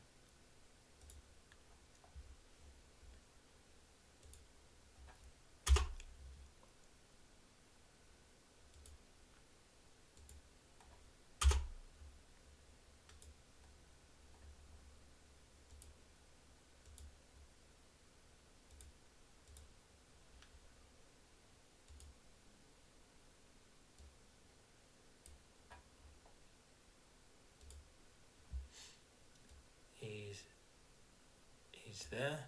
He's there.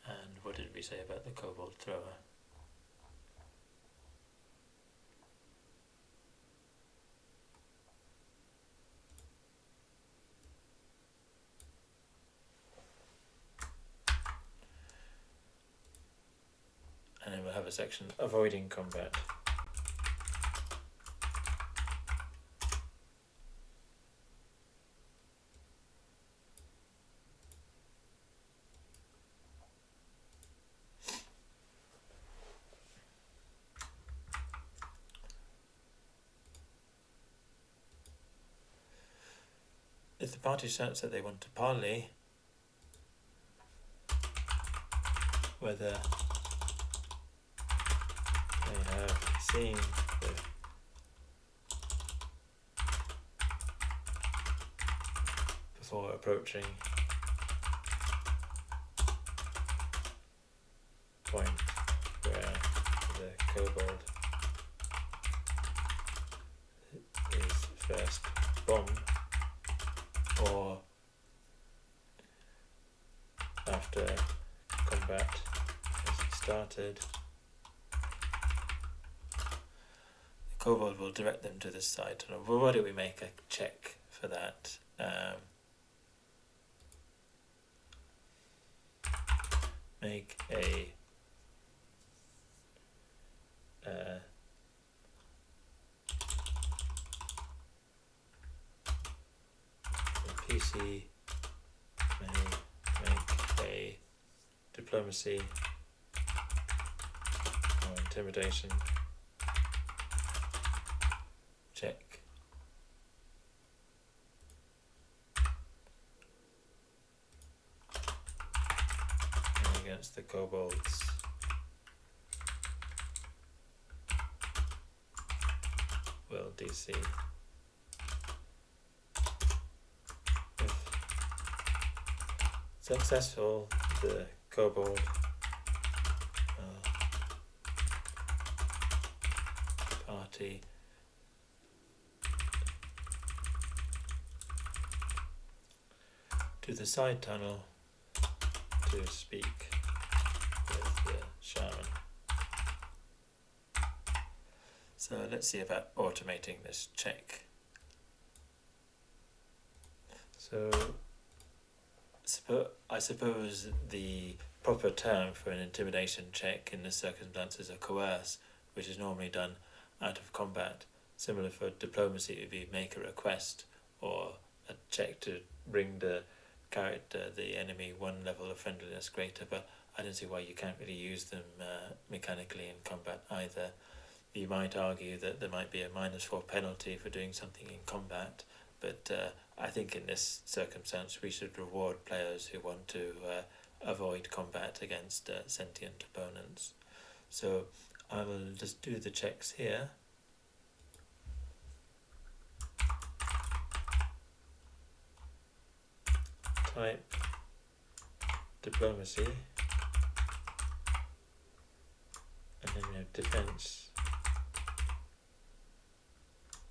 And what did we say about the kobold thrower? And then we'll have a section avoiding combat. If the party shouts that they want to parley, whether they have seen the before approaching point where the kobold is first bombed, or after combat has started, the kobold will direct them to this side. Well, why don't we make a check for that? Make a PC may make a diplomacy or intimidation check. And against the kobolds. Will DC. Successful, the kobold party to the side tunnel to speak with the shaman. So let's see about automating this check. So I suppose the proper term for an intimidation check in this circumstance is a coerce, which is normally done out of combat. Similar for diplomacy, it would be make a request or a check to bring the enemy one level of friendliness greater, but I don't see why you can't really use them mechanically in combat either. You might argue that there might be a -4 penalty for doing something in combat, but I think in this circumstance we should reward players who want to avoid combat against sentient opponents. So I will just do the checks here. Type diplomacy, and then we have defense.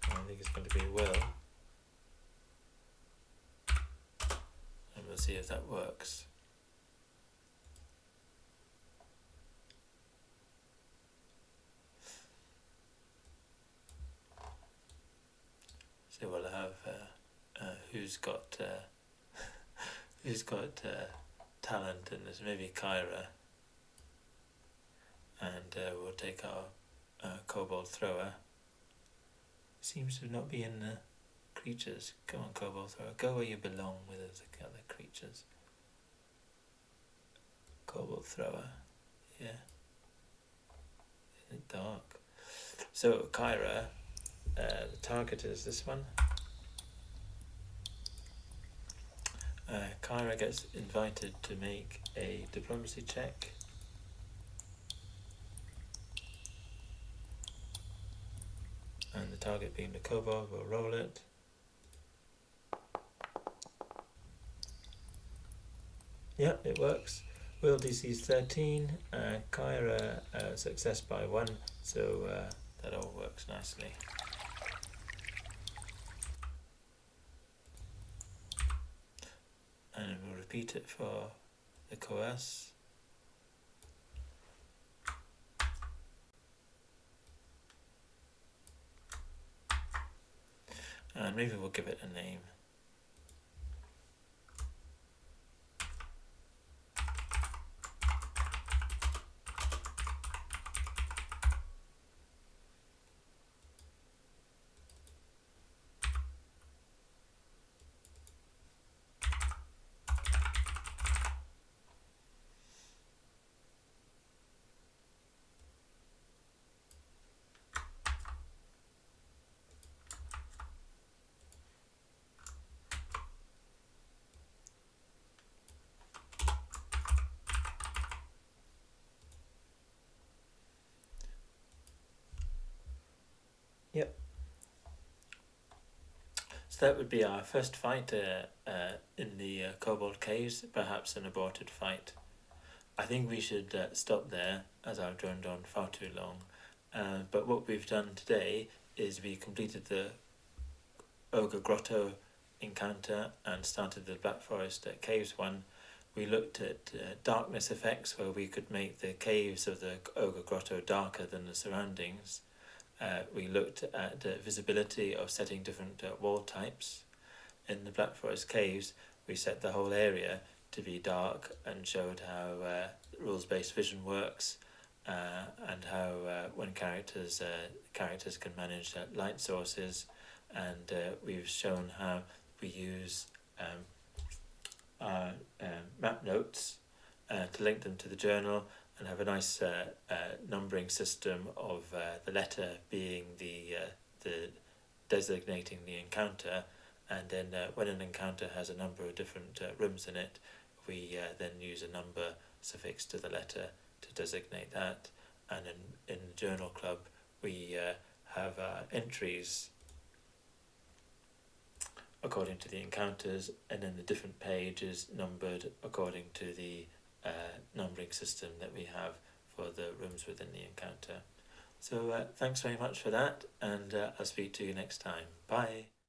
I think it's going to be will, and we'll see if that works. So we'll have who's got talent, and there's maybe Kyra, and we'll take our kobold thrower. Seems to not be in the creatures. Go on, kobold thrower, go where you belong with the other creatures. Kobold thrower, yeah. Isn't it dark? So Kyra, the target is this one. Kyra gets invited to make a diplomacy check. And the target being the kobold will roll it. Yeah, it works. Will DC is 13. Kyra success by 1, so that all works nicely. And we'll repeat it for the coerce. And maybe we'll give it a name. Yep. So that would be our first fight in the Kobold Caves, perhaps an aborted fight. I think we should stop there, as I've droned on far too long. But what we've done today is we completed the Ogre Grotto encounter and started the Blackforest Caves one. We looked at darkness effects, where we could make the caves of the Ogre Grotto darker than the surroundings. We looked at visibility of setting different wall types. In the Blackforest Caves, we set the whole area to be dark and showed how rules-based vision works, and how when characters can manage light sources, and we've shown how we use our map notes to link them to the journal, and have a nice numbering system of the letter being the designating the encounter, and then when an encounter has a number of different rooms in it, we then use a number suffixed to the letter to designate that. And in the journal club we have entries according to the encounters, and then the different page is numbered according to the numbering system that we have for the rooms within the encounter. So thanks very much for that, and I'll speak to you next time. Bye.